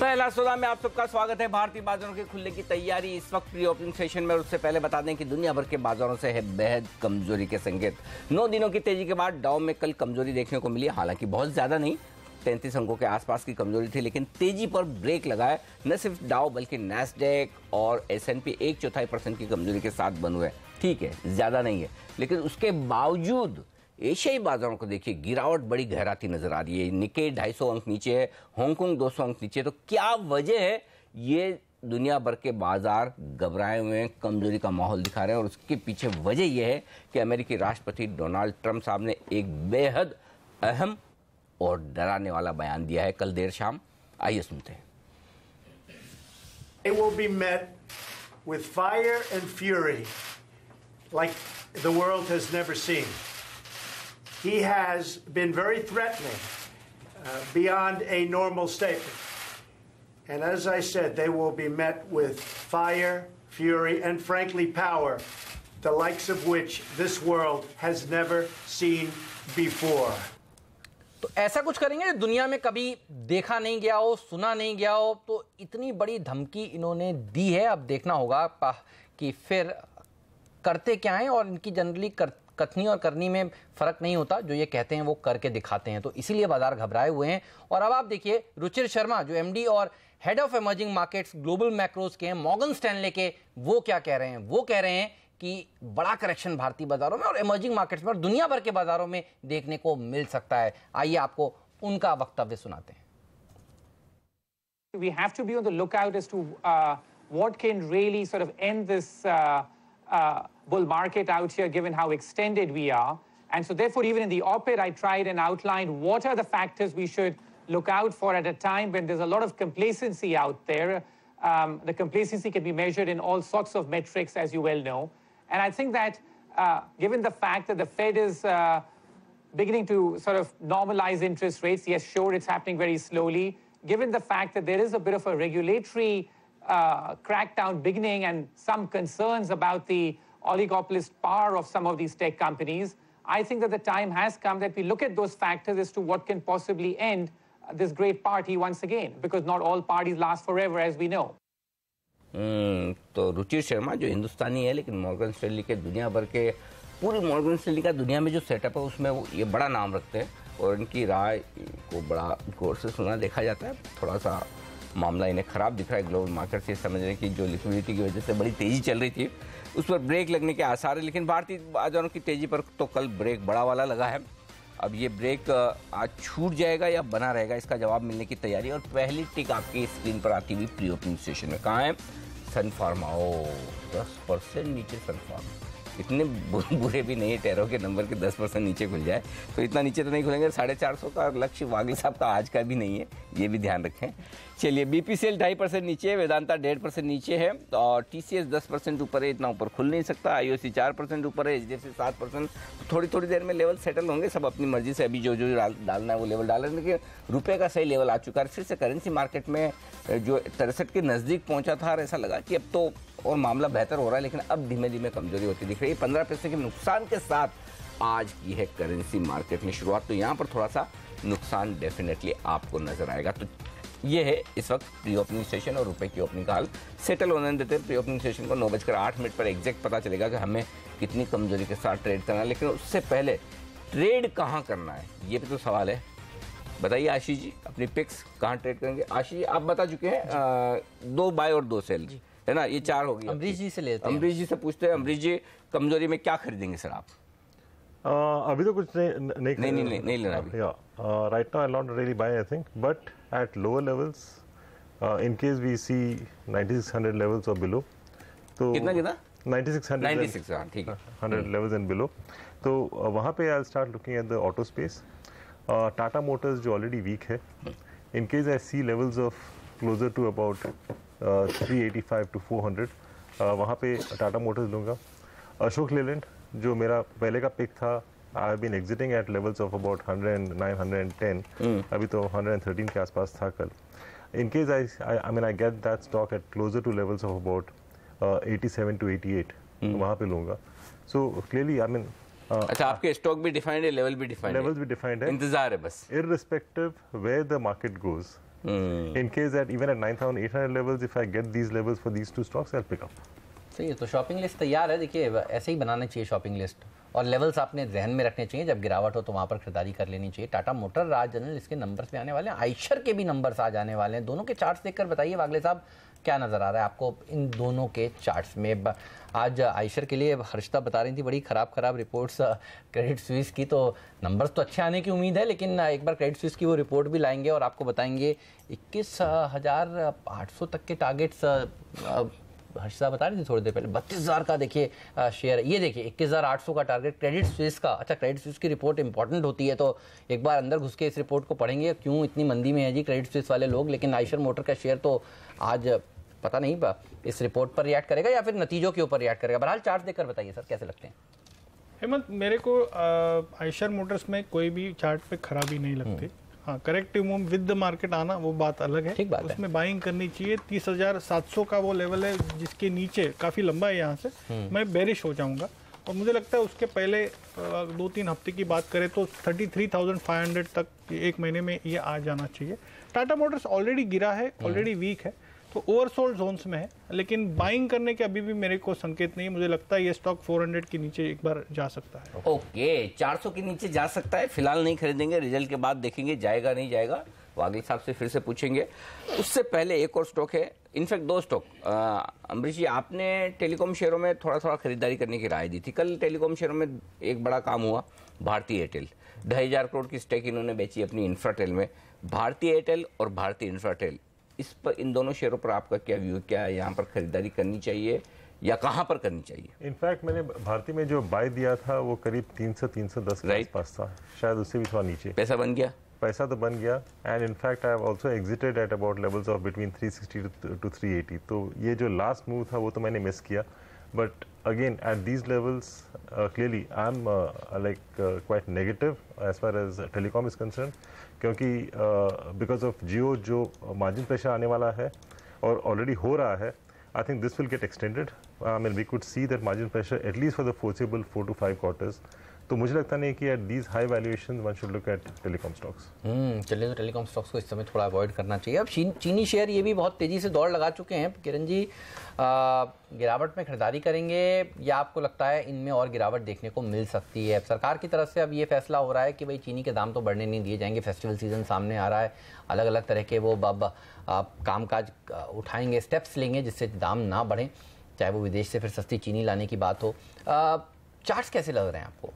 पहला सौदा में आप सबका स्वागत है। भारतीय बाजारों के खुलने की तैयारी इस वक्त प्री ओपनिंग सेशन में। उससे पहले बता दें कि दुनिया भर के बाजारों से है बेहद कमजोरी के संकेत। 9 दिनों की तेजी के बाद डाउ में कल कमजोरी देखने को मिली, हालांकि बहुत ज्यादा नहीं, 33 अंकों के आसपास की कमजोरी थी, लेकिन तेजी पर ब्रेक लगाए न सिर्फ डाउ बल्कि नैस्डैक और S&P 1/4% की कमजोरी के साथ बंद हुए। ठीक है, ज्यादा नहीं है, लेकिन उसके बावजूद एशियाई बाजारों को देखिए गिरावट बड़ी गहराती नजर आ रही है। निक्केई 250 अंक नीचे है, हांगकांग 200 अंक नीचे। तो क्या वजह है? ये दुनिया भर के बाजार घबराए हुए हैं, कमजोरी का माहौल दिखा रहे हैं, और उसके पीछे वजह यह है कि अमेरिकी राष्ट्रपति डोनाल्ड ट्रंप साहब ने एक बेहद अहम और डराने वाला बयान दिया है कल देर शाम। आइए सुनते हैं। It will be met with fire and fury like the world has never seen. He has been very threatening beyond a normal statement. And as I said, they will be met with fire, fury, and frankly power, the likes of which this world has never seen before. तो ऐसा कुछ करेंगे दुनिया में कभी देखा नहीं गया हो, सुना नहीं गया हो। तो इतनी बड़ी धमकी इन्होंने दी है, अब देखना होगा कि फिर करते क्या हैं। और इनकी जनरली कथनी और करनी में फर्क नहीं होता, जो ये कहते हैं वो करके दिखाते हैं। तो इसीलिए बाजार घबराए हुए हैं। और अब आप देखिए रुचिर शर्मा जो MD और head of emerging markets global macros के हैं मॉर्गन स्टैनले के, वो क्या कह रहे हैं? वो कह रहे हैं कि बड़ा करेक्शन भारतीय बाजारों में और इमर्जिंग मार्केट्स में और दुनिया भर के बाजारों में देखने को मिल सकता है। आइए आपको उनका वक्तव्य सुनाते हैं। We have to be on the lookout as to what can really sort of end this bull market out here, given how extended we are. And so therefore, even in the op-ed, I tried and outlined what are the factors we should look out for at a time when there's a lot of complacency out there. The complacency can be measured in all sorts of metrics, as you well know. And I think that given the fact that the Fed is beginning to sort of normalize interest rates, yes, sure, it's happening very slowly. Given the fact that there is a bit of a regulatory crackdown beginning and some concerns about the oligopolist power of some of these tech companies, I think that the time has come that we look at those factors as to what can possibly end this great party once again, because not all parties last forever, as we know. तो रुचिर शर्मा जो हिंदुस्तानी है लेकिन Morgan Stanley के दुनिया भर के, पूरी Morgan Stanley का दुनिया में जो सेटअप है उसमें वो ये बड़ा नाम रखते हैं और इनकी राय को बड़ा गौर से सुना देखा जाता है। थोड़ा सा मामला इन्हें खराब दिख रहा है ग्लोबल मार्केट से, समझ रहे हैं कि जो लिक्विडिटी की वजह से बड़ी तेजी चल रही थी उस पर ब्रेक लगने के आसार है। लेकिन भारतीय बाजारों की तेजी पर तो कल ब्रेक बड़ा वाला लगा है। अब ये ब्रेक आज छूट जाएगा या बना रहेगा, इसका जवाब मिलने की तैयारी। और पहली टिक आपकी स्क्रीन पर आती हुई प्री ओपनिंग सेशन में कहाँ है? सन फार्मा। 10% नीचे सन फार्मा, इतने बुरे भी नहीं है टेरो के नंबर के 10% नीचे खुल जाए तो इतना नीचे तो नहीं खुलेंगे। 450 का लक्ष्य वागले साहब का आज का भी नहीं है, ये भी ध्यान रखें। चलिए, BPCL 2.5% नीचे है, वेदांता 1.5% नीचे है और TCS 10% ऊपर है, इतना ऊपर खुल नहीं सकता। IOC 4% ऊपर है, HDFC 7%। थोड़ी देर में लेवल सेटल होंगे, सब अपनी मर्जी से अभी जो डालना है वो लेवल डाल रहे हैं। लेकिन रुपये का सही लेवल आ चुका है। फिर से करेंसी मार्केट में जो 63 के नज़दीक पहुँचा था और ऐसा लगा कि अब तो और मामला बेहतर हो रहा है, लेकिन अब धीमे धीमे कमजोरी होती दिख रही है। 15 पैसे के नुकसान के साथ आज की है करेंसी मार्केट में शुरुआत। तो यहाँ पर थोड़ा सा नुकसान डेफिनेटली आपको नजर आएगा। तो ये है इस वक्त प्री ओपनिंग सेशन और रुपए की ओपनिंग का हाल। सेटल होने देते हैं प्री ओपनिंग सेशन को। 9:08 पर एग्जैक्ट पता चलेगा कि हमें कितनी कमजोरी के साथ ट्रेड करना है। लेकिन उससे पहले ट्रेड कहाँ करना है ये भी तो सवाल है। बताइए आशीष जी, अपनी पिक्स कहाँ ट्रेड करेंगे? आशीष जी आप बता चुके हैं 2 बाय और 2 सेल है ना, ये 4 हो गई। अमरीश जी से लेते हैं, अमरीश जी से पूछते हैं। अमरीश जी, कमजोरी में क्या खरीदेंगे सर आप? अभी तो कुछ नहीं लेना अभी। Right now I not really buy I think, but at lower levels in case we see 9600 levels और बिलो। तो कितना 9600 हाँ ठीक है, 100 लेवल्स एंड बिलो। तो वहाँ पे I start looking at the auto space. Tata Motors जो ऑलरेडी वीक है, in case I see levels of closer to about 385 to 400, वहाँ पे टाटा मोटर्स लूँगा। अशोक लेलैंड जो मेरा पहले का पिक था, I have been exiting at levels of about 109, 110, अभी तो 113 के आसपास था कल। In case I get that stock at closer to levels of about 87 to 88, वहाँ पे लूँगा। सो क्लियरली आई मीन अच्छा, आपके स्टॉक भी डिफाइंड है, लेवल भी डिफाइंड है, लेवल्स भी डिफाइंड है, इंतजार है बस। Irrespective where the market goes, In case that even at 9,800 levels, if I get these levels for these two stocks, I'll pick up. सही है, तो शॉपिंग लिस्ट तैयार है। देखिए ऐसे ही बनाना चाहिए शॉपिंग लिस्ट, और लेवल्स आपने जहन में रखने चाहिए। जब गिरावट हो तो वहाँ पर खरीदारी कर लेनी चाहिए। टाटा मोटर, आज जनरल, इसके नंबर्स में आने वाले हैं, आयशर के भी नंबर्स आज आने वाले हैं। दोनों के चार्ट्स देखकर बताइए वागले साहब क्या नज़र आ रहा है आपको इन दोनों के चार्ट्स में। आज आयशर के लिए हर्षिता बता रही थी बड़ी ख़राब रिपोर्ट्स क्रेडिट स्विस की, तो नंबर्स तो अच्छे आने की उम्मीद है, लेकिन एक बार क्रेडिट स्विस की वो रिपोर्ट भी लाएंगे और आपको बताएंगे 21,800 तक के टारगेट्स हर्षिता बता रही थी थोड़ी देर पहले। 32,000 का देखिए शेयर, ये देखिए 21,800 का टारगेट क्रेडिट स्विस का। अच्छा, क्रेडिट स्विस की रिपोर्ट इंपॉर्टेंट होती है, तो एक बार अंदर घुस के इस रिपोर्ट को पढ़ेंगे क्यों इतनी मंदी में है जी क्रेडिट स्विस वाले लोग। लेकिन आयशर मोटर का शेयर तो आज पता नहीं इस रिपोर्ट पर रिएक्ट करेगा या फिर नतीजों के ऊपर रिएक्ट करेगा। बहरहाल चार्ट देखकर बताइए सर कैसे लगते हैं। हेमंत, मेरे को आयशर मोटर्स में कोई भी चार्ट पे खराबी नहीं लगती। हाँ, corrective move with the market आना वो बात अलग है, ठीक बात है। उसमें बाइंग करनी चाहिए। 30,700 का वो लेवल है जिसके नीचे काफी लंबा है, यहाँ से मैं बेरिश हो जाऊंगा। और मुझे लगता है उसके पहले 2-3 हफ्ते की बात करें तो 33,500 तक एक महीने में ये आ जाना चाहिए। टाटा मोटर्स ऑलरेडी गिरा है, ऑलरेडी वीक है, तो ओवरसोल्ड जोन्स में है, लेकिन बाइंग करने के अभी भी मेरे को संकेत नहीं। मुझे लगता है ये स्टॉक 400 के नीचे एक बार जा सकता है। ओके, 400 के नीचे जा सकता है। फिलहाल नहीं खरीदेंगे, रिजल्ट के बाद देखेंगे जाएगा नहीं जाएगा, वागिल साहब से फिर से पूछेंगे। उससे पहले एक और स्टॉक है, इनफैक्ट 2 स्टॉक। अमरीश जी, आपने टेलीकॉम शेयरों में थोड़ा खरीदारी करने की राय दी थी। कल टेलीकॉम शेयरों में एक बड़ा काम हुआ, भारती एयरटेल 2,500 करोड़ की स्टेक इन्होंने बेची अपनी इंफ्राटेल में। भारती एयरटेल और भारती इंफ्राटेल, इस पर, इन दोनों शेयरों पर आपका क्या व्यू है? क्या यहाँ पर खरीदारी करनी चाहिए या कहाँ पर करनी चाहिए? इनफैक्ट मैंने भारती में जो बाय दिया था वो करीब 300-310 के आसपास था, शायद उससे भी थोड़ा नीचे। पैसा बन गया? पैसा तो बन गया, and in fact I have also exerted at about levels of between 360 to 380। तो ये जो लास्ट मूव था वो तो मैंने मिस किया, but again at these levels clearly I am like quite negative as far as telecom is concern, क्योंकि because of Jio जो मार्जिन प्रेशर आने वाला है और ऑलरेडी हो रहा है, I think this will get extended. I mean, we could see that margin pressure at least for the foreseeable 4 to 5 quarters. तो मुझे लगता नहीं कि at these high valuations one should look at telecom stocks. चलिए, तो telecom stocks को इस समय थोड़ा अवॉइड करना चाहिए। अब चीनी शेयर ये भी बहुत तेजी से दौड़ लगा चुके हैं। किरण जी, गिरावट में खरीदारी करेंगे या आपको लगता है इनमें और गिरावट देखने को मिल सकती है? सरकार की तरफ से अब ये फैसला हो रहा है कि भाई चीनी के दाम तो बढ़ने नहीं दिए जाएंगे, फेस्टिवल सीजन सामने आ रहा है, अलग अलग तरह के वो कामकाज उठाएंगे, स्टेप्स लेंगे जिससे दाम ना बढ़ें, चाहे वो विदेश से फिर सस्ती चीनी लाने की बात हो। चार्ट्स कैसे लग रहे हैं आपको?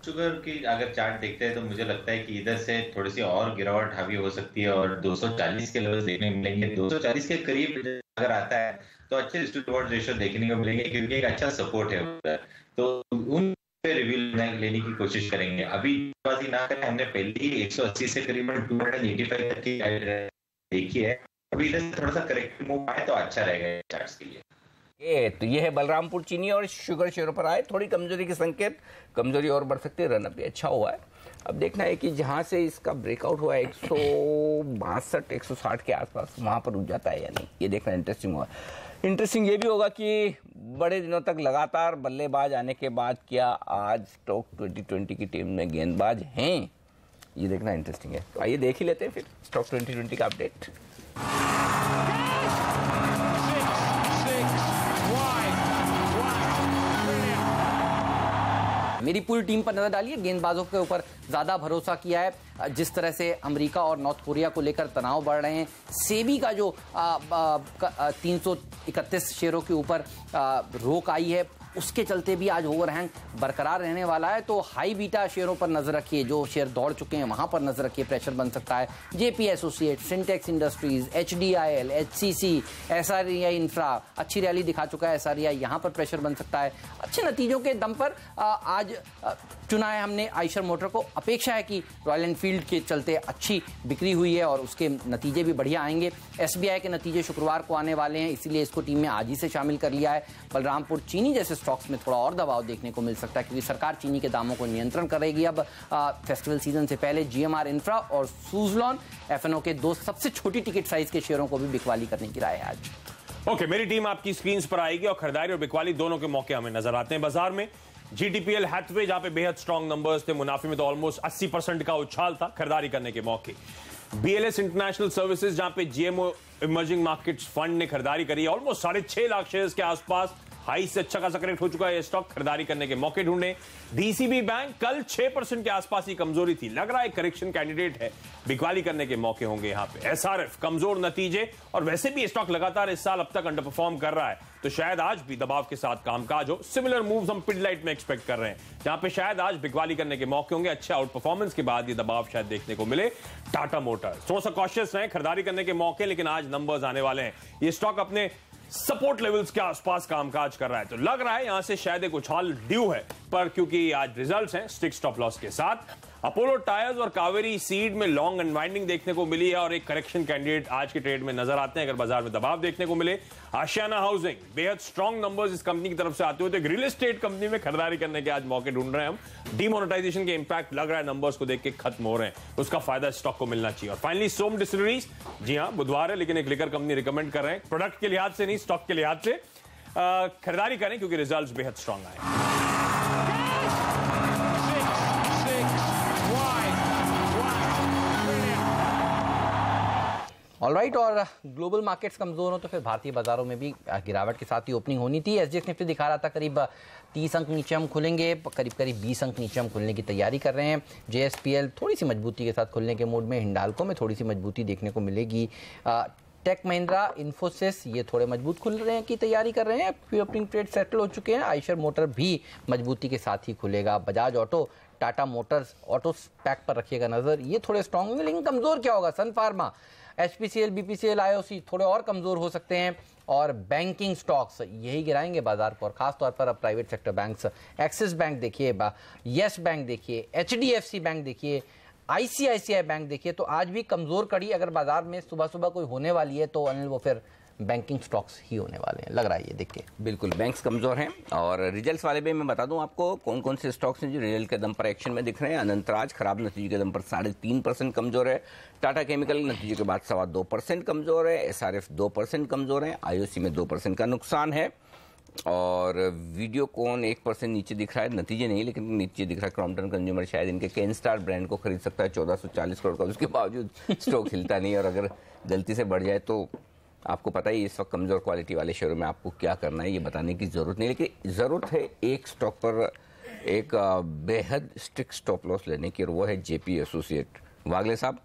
शुगर की अगर चार्ट देखते हैं तो मुझे लगता है कि इधर से थोड़ी सी और गिरावट हावी हो सकती है और 240 के लेवल देखने मिलेंगे। 240 के करीब अगर आता है तो अच्छे रिस्क टू रिवॉर्ड रेशियो देखने को मिलेंगे, क्योंकि एक अच्छा सपोर्ट है उधर, तो उन पे रिव्यू लेने की कोशिश करेंगे। अभी बाजी ना करें, हमने पहले ही 180 से करीबन 285 तक की देखी है। अभी इधर से थोड़ा सा करेक्टिव मूव आए तो अच्छा रहेगा चार्ट्स के लिए। तो ये है बलरामपुर चीनी और शुगर शेयरों पर आए थोड़ी कमजोरी के संकेत, कमजोरी और बढ़ सकती है। रनअप भी अच्छा हुआ है। अब देखना है कि जहां से इसका ब्रेकआउट हुआ है 162-160 के आसपास, वहां पर रुक जाता है या नहीं, ये देखना इंटरेस्टिंग हुआ। इंटरेस्टिंग ये भी होगा कि बड़े दिनों तक लगातार बल्लेबाज आने के बाद क्या आज स्टॉक 2020 की टीम में गेंदबाज हैं, ये देखना इंटरेस्टिंग है। तो आइए देख ही लेते हैं फिर स्टॉक 2020 का अपडेट। मेरी पूरी टीम पर नजर डालिए, गेंदबाजों के ऊपर ज्यादा भरोसा किया है। जिस तरह से अमेरिका और नॉर्थ कोरिया को लेकर तनाव बढ़ रहे हैं, सेबी का जो 331 शेयरों के ऊपर रोक आई है, उसके चलते भी आज ओवरहैंग बरकरार रहने वाला है। तो हाई बीटा शेयरों पर नजर रखिए, जो शेयर दौड़ चुके हैं वहां पर नजर रखिए, प्रेशर बन सकता है। JP associate, Syntex industries, HDIL, HCC, SREI infra अच्छी रैली दिखा चुका है। SREI यहां पर प्रेशर बन सकता है। अच्छे नतीजों के दम पर आज चुना है हमने आयशर मोटर को। अपेक्षा है कि रॉयल एनफील्ड के चलते अच्छी बिक्री हुई है और उसके नतीजे भी बढ़िया आएंगे। SBI के नतीजे शुक्रवार को आने वाले हैं, इसीलिए इसको टीम में आज ही से शामिल कर लिया है। बलरामपुर चीनी जैसे स्टॉक्स में थोड़ा और दबाव देखने को मिल सकता है, क्योंकि सरकार चीनी के दामों को नियंत्रण करेगी। अब फेस्टिवल सीजन से पहले GMR इंफ्रा और सुजलॉन FNO के 2 सबसे छोटी टिकट साइज के शेयरों को भी बिकवाली करने की राय है आज। ओके, मेरी टीम आपकी स्क्रीन पर आएगी और खरीदारी और बिकवाली दोनों के मौके हमें नजर आते हैं बाजार में। GTPL हैथवे जहां पे बेहद स्ट्रॉन्ग नंबर्स थे, मुनाफे में तो ऑलमोस्ट 80% का उछाल था, खरीदारी करने के मौके। BLS इंटरनेशनल सर्विसेज, जहां पे GMO इमर्जिंग मार्केट्स फंड ने खरीदारी करी है। ऑलमोस्ट 6.5 लाख शेयर्स के आसपास हाई से अच्छा खासा करेक्ट हो चुका है ये स्टॉक। खरीदारी करने के मौके ढूंढे। DCB बैंक कल 6% के आसपास ही कमजोरी थी, लग रहा है करेक्शन कैंडिडेट है, बिकवाली करने के मौके होंगे यहां पे। SRF कमजोर नतीजे, और वैसे भी स्टॉक लगातार इस साल अब तक अंडर परफॉर्म कर रहा है, तो शायद आज भी दबाव के साथ कामकाज हो। सिमिलर मूव्स हम पिडलाइट में एक्सपेक्ट कर रहे हैं, जहां पे शायद आज बिकवाली करने के मौके होंगे। अच्छे आउट परफॉर्मेंस के बाद ये दबाव शायद देखने को मिले। टाटा मोटर्स थोड़ा सा कॉशियस है, खरीदारी करने के मौके, लेकिन आज नंबर्स आने वाले हैं। ये स्टॉक अपने सपोर्ट लेवल्स के आसपास कामकाज कर रहा है, तो लग रहा है यहां से शायद एक उछाल ड्यू है, पर क्योंकि आज रिजल्ट्स हैं स्टिक स्टॉप लॉस के साथ। अपोलो टायर्स और कावेरी सीड में लॉन्ग अनवाइंडिंग देखने को मिली है, और एक करेक्शन कैंडिडेट आज के ट्रेड में नजर आते हैं अगर बाजार में दबाव देखने को मिले। आशियाना हाउसिंग, बेहद स्ट्रॉन्ग नंबर्स इस कंपनी की तरफ से आते हुए, तो एक रियल एस्टेट कंपनी में खरीदारी करने के आज मौके ढूंढ रहे हैं हम। डीमोनेटाइजेशन के इंपैक्ट लग रहा है नंबर्स को देख के खत्म हो रहे हैं, उसका फायदा स्टॉक को मिलना चाहिए। और फाइनली सोम डिस्टिलरीज, जी हां बुधवार है, लेकिन एक लिकर कंपनी रिकमेंड कर रहे हैं, प्रोडक्ट के लिहाज से नहीं स्टॉक के लिहाज से खरीदारी करें क्योंकि रिजल्ट्स बेहद स्ट्रॉन्ग आए। ऑलराइट, और ग्लोबल मार्केट्स कमजोर हो तो फिर भारतीय बाजारों में भी गिरावट के साथ ही ओपनिंग होनी थी। SGX निफ्टी दिखा रहा था करीब 30 अंक नीचे हम खुलेंगे, करीब 20 अंक नीचे हम खुलने की तैयारी कर रहे हैं। JSPL थोड़ी सी मजबूती के साथ खुलने के मूड में, हिंडाल्को में थोड़ी सी मजबूती देखने को मिलेगी। टेक महिंद्रा, इन्फोसिस ये थोड़े मजबूत खुल रहे हैं की तैयारी कर रहे हैं, प्री ओपनिंग ट्रेड सेटल हो चुके हैं। आइशर मोटर भी मजबूती के साथ ही खुलेगा। Bajaj auto, Tata Motors auto pack पर रखिएगा नजर, ये थोड़े स्ट्रॉन्ग होंगे। लेकिन कमजोर क्या होगा? सन फार्मा, HPCL, BPCL, IOC थोड़े और कमजोर हो सकते हैं। और बैंकिंग स्टॉक्स यही गिराएंगे बाजार को, और खासतौर पर अब private sector banks, axis bank देखिए, येस बैंक देखिए, HDFC बैंक देखिए, ICICI बैंक देखिए, तो आज भी कमजोर कड़ी अगर बाजार में सुबह सुबह कोई होने वाली है तो अनिल वो फिर बैंकिंग स्टॉक्स ही होने वाले हैं, लग रहा है ये देख के। बिल्कुल बैंक्स कमजोर हैं। और रिजल्ट्स वाले भी मैं बता दूं आपको कौन कौन से स्टॉक्स हैं जो रिजल्ट के दम पर एक्शन में दिख रहे हैं। अनंतराज खराब नतीजे के दम पर 3.5% कमजोर है। टाटा केमिकल नतीजे के बाद 2.25% कमजोर है। SRF 2% कमजोर है। IOC में 2% का नुकसान है। और वीडियोकॉन 1% नीचे दिख रहा है, नतीजे नहीं लेकिन नीचे दिख रहा है। क्रॉम्पटन कंज्यूमर शायद इनके केनस्टार ब्रांड को खरीद सकता है 1440 करोड़ का, उसके बावजूद स्टॉक हिलता नहीं। और अगर गलती से बढ़ जाए तो आपको पता ही इस वक्त कमजोर क्वालिटी वाले शेयरों में आपको क्या करना है ये बताने की जरूरत नहीं, लेकिन जरूरत है एक स्टॉक पर एक बेहद स्ट्रिक्ट स्टॉप लॉस लेने की, और वो है JP एसोसिएट। वागले साहब,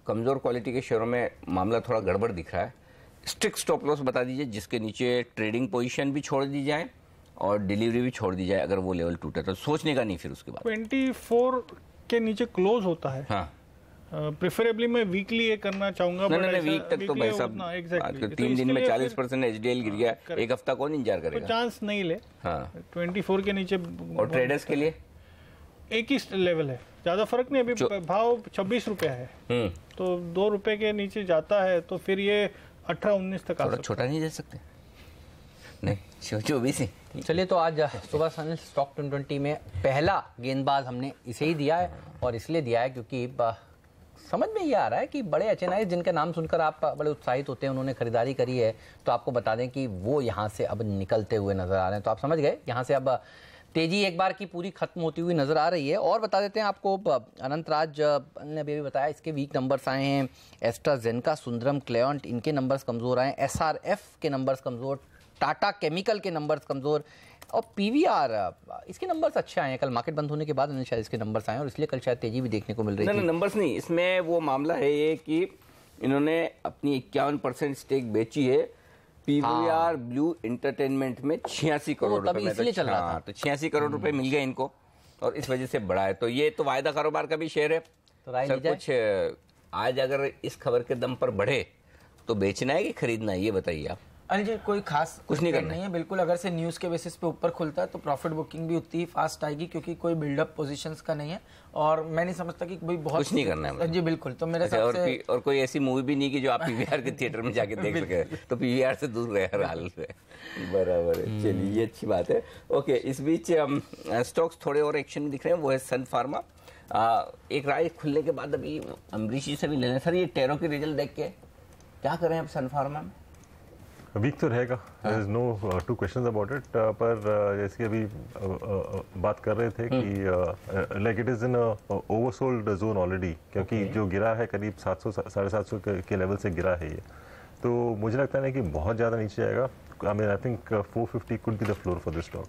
कमजोर क्वालिटी के शेयरों में मामला थोड़ा गड़बड़ दिख रहा है। स्ट्रिक्ट स्टॉप लॉस बता दीजिए जिसके नीचे ट्रेडिंग पोजीशन भी छोड़ दी जाए और डिलीवरी भी छोड़ दी जाए, अगर वो लेवल टूटे तो सोचने का नहीं फिर उसके बाद। 24 के नीचे क्लोज होता है। हाँ, प्रेफरेबली मैं वीकली ये करना चाहूंगा। नहीं, वीक तक तो भाई साहब 3 दिन में 40% HDL गिर गया, एक हफ्ता कौन इंतजार करेगा? तो चांस नहीं ले। हाँ, 24 के नीचे। और ट्रेडर्स के लिए एक ही लेवल है, ज्यादा फर्क नहीं। अभी भाव 26 रुपया है, तो 2 रुपए के नीचे जाता है तो फिर ये 18-19 तक थोड़ा छोटा नहीं दे सकते? नहीं, 24 ही। चलिए, तो आज सुबह सन स्टॉक 2020 में पहला गेंदबाज हमने इसे ही दिया है, और इसलिए दिया है क्योंकि समझ में ये आ रहा है कि बड़े HNI जिनके नाम सुनकर आप बड़े उत्साहित होते हैं, उन्होंने खरीदारी करी है, तो आपको बता दें कि वो यहाँ से अब निकलते हुए नजर आ रहे हैं। तो आप समझ गए, यहाँ से अब तेजी एक बार की पूरी खत्म होती हुई नजर आ रही है। और बता देते हैं आपको, अनंतराज ने अभी बताया इसके वीक नंबर्स आए हैं। एस्ट्राजेनेका, सुंदरम, क्लेयॉन्ट इनके नंबर्स कमजोर आए। SRF के नंबर्स कमजोर, टाटा केमिकल के नंबर्स कमजोर, और PVR इसके नंबर्स अच्छे आए हैं। कल मार्केट बंद होने के बाद शायद इसके नंबर्स आए और इसलिए कल शायद तेजी भी देखने को मिल रही है। नंबर्स नहीं, इसमें वो मामला है ये कि इन्होंने अपनी 51% स्टेक बेची है PVR ब्लू एंटरटेनमेंट में 86 करोड़ रुपए में, इसलिए चल रहा था। तो 86 करोड़ रुपए मिल गए इनको और इस वजह से बढ़ा है। तो ये तो वायदा कारोबार का भी शेयर है, तो राय सब कुछ आज अगर इस खबर के दम पर बढ़े तो बेचना है कि खरीदना है, ये बताइए आप। अनिल जी, कोई खास कुछ नहीं करना नहीं है, बिल्कुल। अगर से न्यूज़ के बेसिस पे ऊपर खुलता है तो प्रॉफिट बुकिंग भी उतनी ही फास्ट आएगी, क्योंकि कोई बिल्डअप पोजीशंस का नहीं है। और मैं नहीं समझता कि कोई बहुत कुछ नहीं करना है जी, बिल्कुल। तो मेरे हिसाब से और कोई ऐसी मूवी भी नहीं कि जो आप PVR के थिएटर में जाके देख सके, तो PVR से दूर रहे हर हाल से। बराबर है, चलिए ये अच्छी बात है। ओके, इस बीच स्टॉक्स थोड़े और एक्शन में दिख रहे हैं, वो है सन फार्मा। एक राय खुलने के बाद अभी अमरीश जी से भी लेना सर, ये टेरो के रिजल्ट देख के क्या करें अब सन फार्मा में? वीक तो रहेगा, there is no two questions about it, पर जैसे अभी बात कर रहे थे कि like it is in oversold zone already, क्योंकि जो गिरा है करीब 700-750 के लेवल से गिरा है ये, तो मुझे लगता है कि बहुत ज़्यादा नीचे आएगा। I mean I think 450 could be the floor for this stock.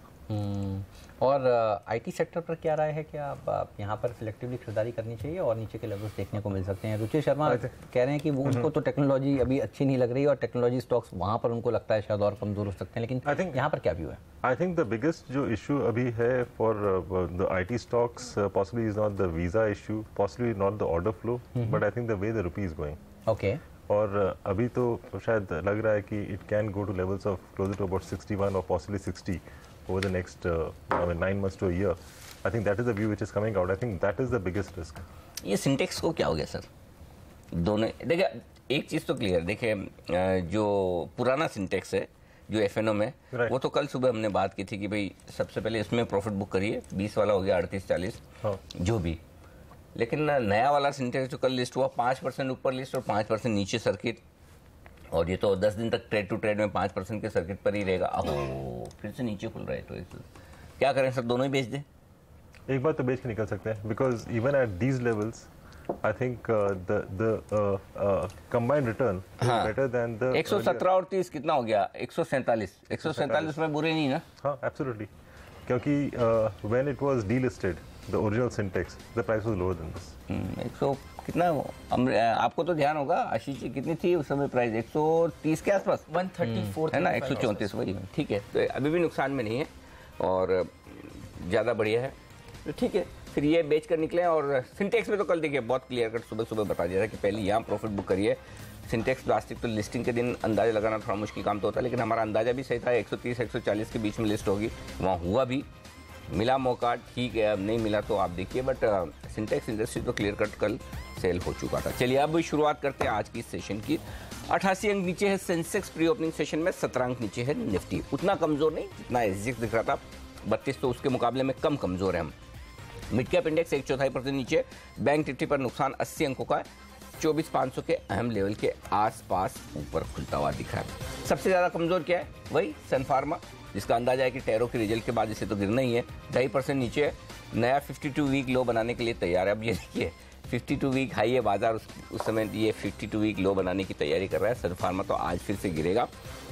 और आईटी सेक्टर पर क्या राय है, क्या आप यहाँ पर सिलेक्टिवली खरीदारी करनी चाहिए और नीचे के लेवल्स देखने को मिल सकते हैं? रुचि शर्मा कह रहे हैं कि वो उनको तो टेक्नोलॉजी अभी अच्छी नहीं लग रही और टेक्नोलॉजी स्टॉक्स वहाँ पर उनको लगता है शायद और कमजोर हो सकते हैं, लेकिन यहाँ पर क्या व्यू है? आई थिंक द बिगेस्ट जो इशू अभी है for the IT stocks possibly is not the visa issue, possibly not the order flow, but I think the way the rupee is going. Okay, और अभी तो शायद लग रहा है कि it can go to levels of closer to about 61 और possibly 60 over the next 9 months to a year. I think that is the view which is coming out. I think that is the biggest risk. ये syntax को क्या हो गया sir? दोनों देखिए, एक चीज़ तो क्लियर, देखिए जो पुराना सिंटेक्स है जो एफएनओ में, वो तो कल सुबह हमने बात की थी कि भाई सबसे पहले इसमें प्रॉफिट बुक करिए, 20 वाला हो गया 38-40 जो भी, लेकिन नया वाला सिंटेक्स जो कल लिस्ट हुआ 5% ऊपर लिस्ट और 5% नीचे सर्किट, और ये तो 10 दिन तक ट्रेड टू ट्रेड में 5% के सर्किट पर ही रहेगा। अहो, फिर से नीचे खुल रहा है, तो क्या करें सर, दोनों ही बेच दें? एक बार तो बेच के निकल सकते हैं, because even at these levels I think the combined return better than the 117 और 30 कितना हो गया? 147 में बुरे नहीं ना? हाँ, एब्सोल्युटली, क्योंकि when it was delisted the original Syntex the price was lower than this. 100 कितना आपको तो ध्यान होगा आशीष जी, कितनी थी उस समय प्राइस? 130 के आसपास, 134 है ना, 134 वही, ठीक है, तो अभी भी नुकसान में नहीं है और ज़्यादा बढ़िया है, तो ठीक है, फिर ये बेच कर निकले। और सिंटेक्स में तो कल देखिए बहुत क्लियर कट सुबह बता दिया था कि पहले यहाँ प्रॉफिट बुक करिए। सिंटेक्स प्लास्टिक तो लिस्टिंग के दिन अंदाजा लगाना थोड़ा मुश्किल काम तो होता है, लेकिन हमारा अंदाजा भी सही था, 130-140 के बीच में लिस्ट होगी, वहाँ हुआ भी, मिला मौका, ठीक है, अब नहीं मिला तो आप देखिए, बट सिंटेक्स इंडस्ट्री तो क्लियर कट कल सेल हो चुका था। चलिए अब शुरुआत करते हैं आज की सेशन की। 88 अंक नीचे है सेंसेक्स प्री ओपनिंग सेशन में, 17 अंक नीचे है निफ्टी, उतना कमजोर नहीं जितना एसजीएक्स दिख रहा था, 32 तो उसके मुकाबले में कम कमजोर है हम। मिड कैप इंडेक्स 1/4% नीचे, बैंक निफ्टी पर नुकसान 80 अंकों का है, 24,500 के अहम लेवल के आसपास ऊपर खुलता हुआ दिख रहा है। सबसे ज्यादा कमजोर क्या है? वही सन फार्मा, जिसका अंदाजा है कि टेरो के रिजल्ट के बाद इसे तो गिरना ही है, 2.5% नीचे है, नया 52 वीक लो बनाने के लिए तैयार है। अब ये देखिए 52 वीक हाई है बाजार, उस समय ये 52 वीक लो बनाने की तैयारी कर रहा है। सन फार्मा तो आज फिर से गिरेगा।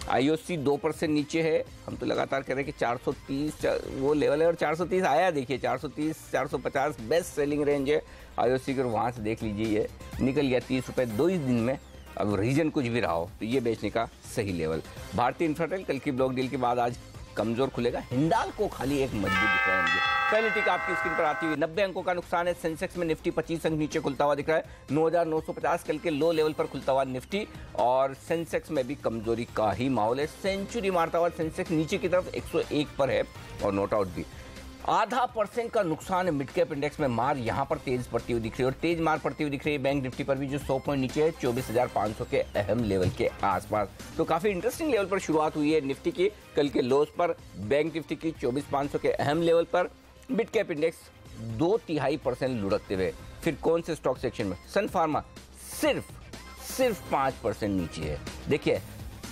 आईओसी 2% नीचे है, हम तो लगातार कह रहे हैं कि 430 वो लेवल है और 430 आया, देखिए 430-450 बेस्ट सेलिंग रेंज है आईओसी की, वहाँ से देख लीजिए ये निकल गया 30 रुपये 2 ही दिन में। अब रीजन कुछ भी रहा हो तो ये बेचने का सही लेवल। भारतीय इंफ्राटेल कल की ब्लॉक डील के बाद आज कमजोर खुलेगा, हिंडाल को खाली एक मजबूत दिख रहा है मुझे। पहले टिक आपकी स्क्रीन पर आती हुई 90 अंकों का नुकसान है सेंसेक्स में, निफ्टी 25 अंक नीचे खुलता हुआ दिख रहा है, 9,950 कल के लो लेवल पर खुलता हुआ निफ्टी, और सेंसेक्स में भी कमजोरी का ही माहौल है। सेंचुरी मारता हुआ सेंसेक्स नीचे की तरफ 101 पर है और नोट आउट भी 0.5% का नुकसान है। मिड कैप इंडेक्स में मार यहाँ पर तेज पड़ती हुई दिख रही है और तेज मार पड़ती हुई दिख रही है बैंक निफ्टी पर भी, जो 100 पॉइंट नीचे है, 24,500 के अहम लेवल के आसपास। तो काफी इंटरेस्टिंग लेवल पर शुरुआत हुई है निफ्टी की, कल के लोस पर बैंक निफ्टी की 24,500 के अहम लेवल पर, मिड कैप इंडेक्स 2/3% लुढ़कते हुए। फिर कौन से स्टॉक सेक्शन में? सन फार्मा सिर्फ 5% नीचे है। देखिए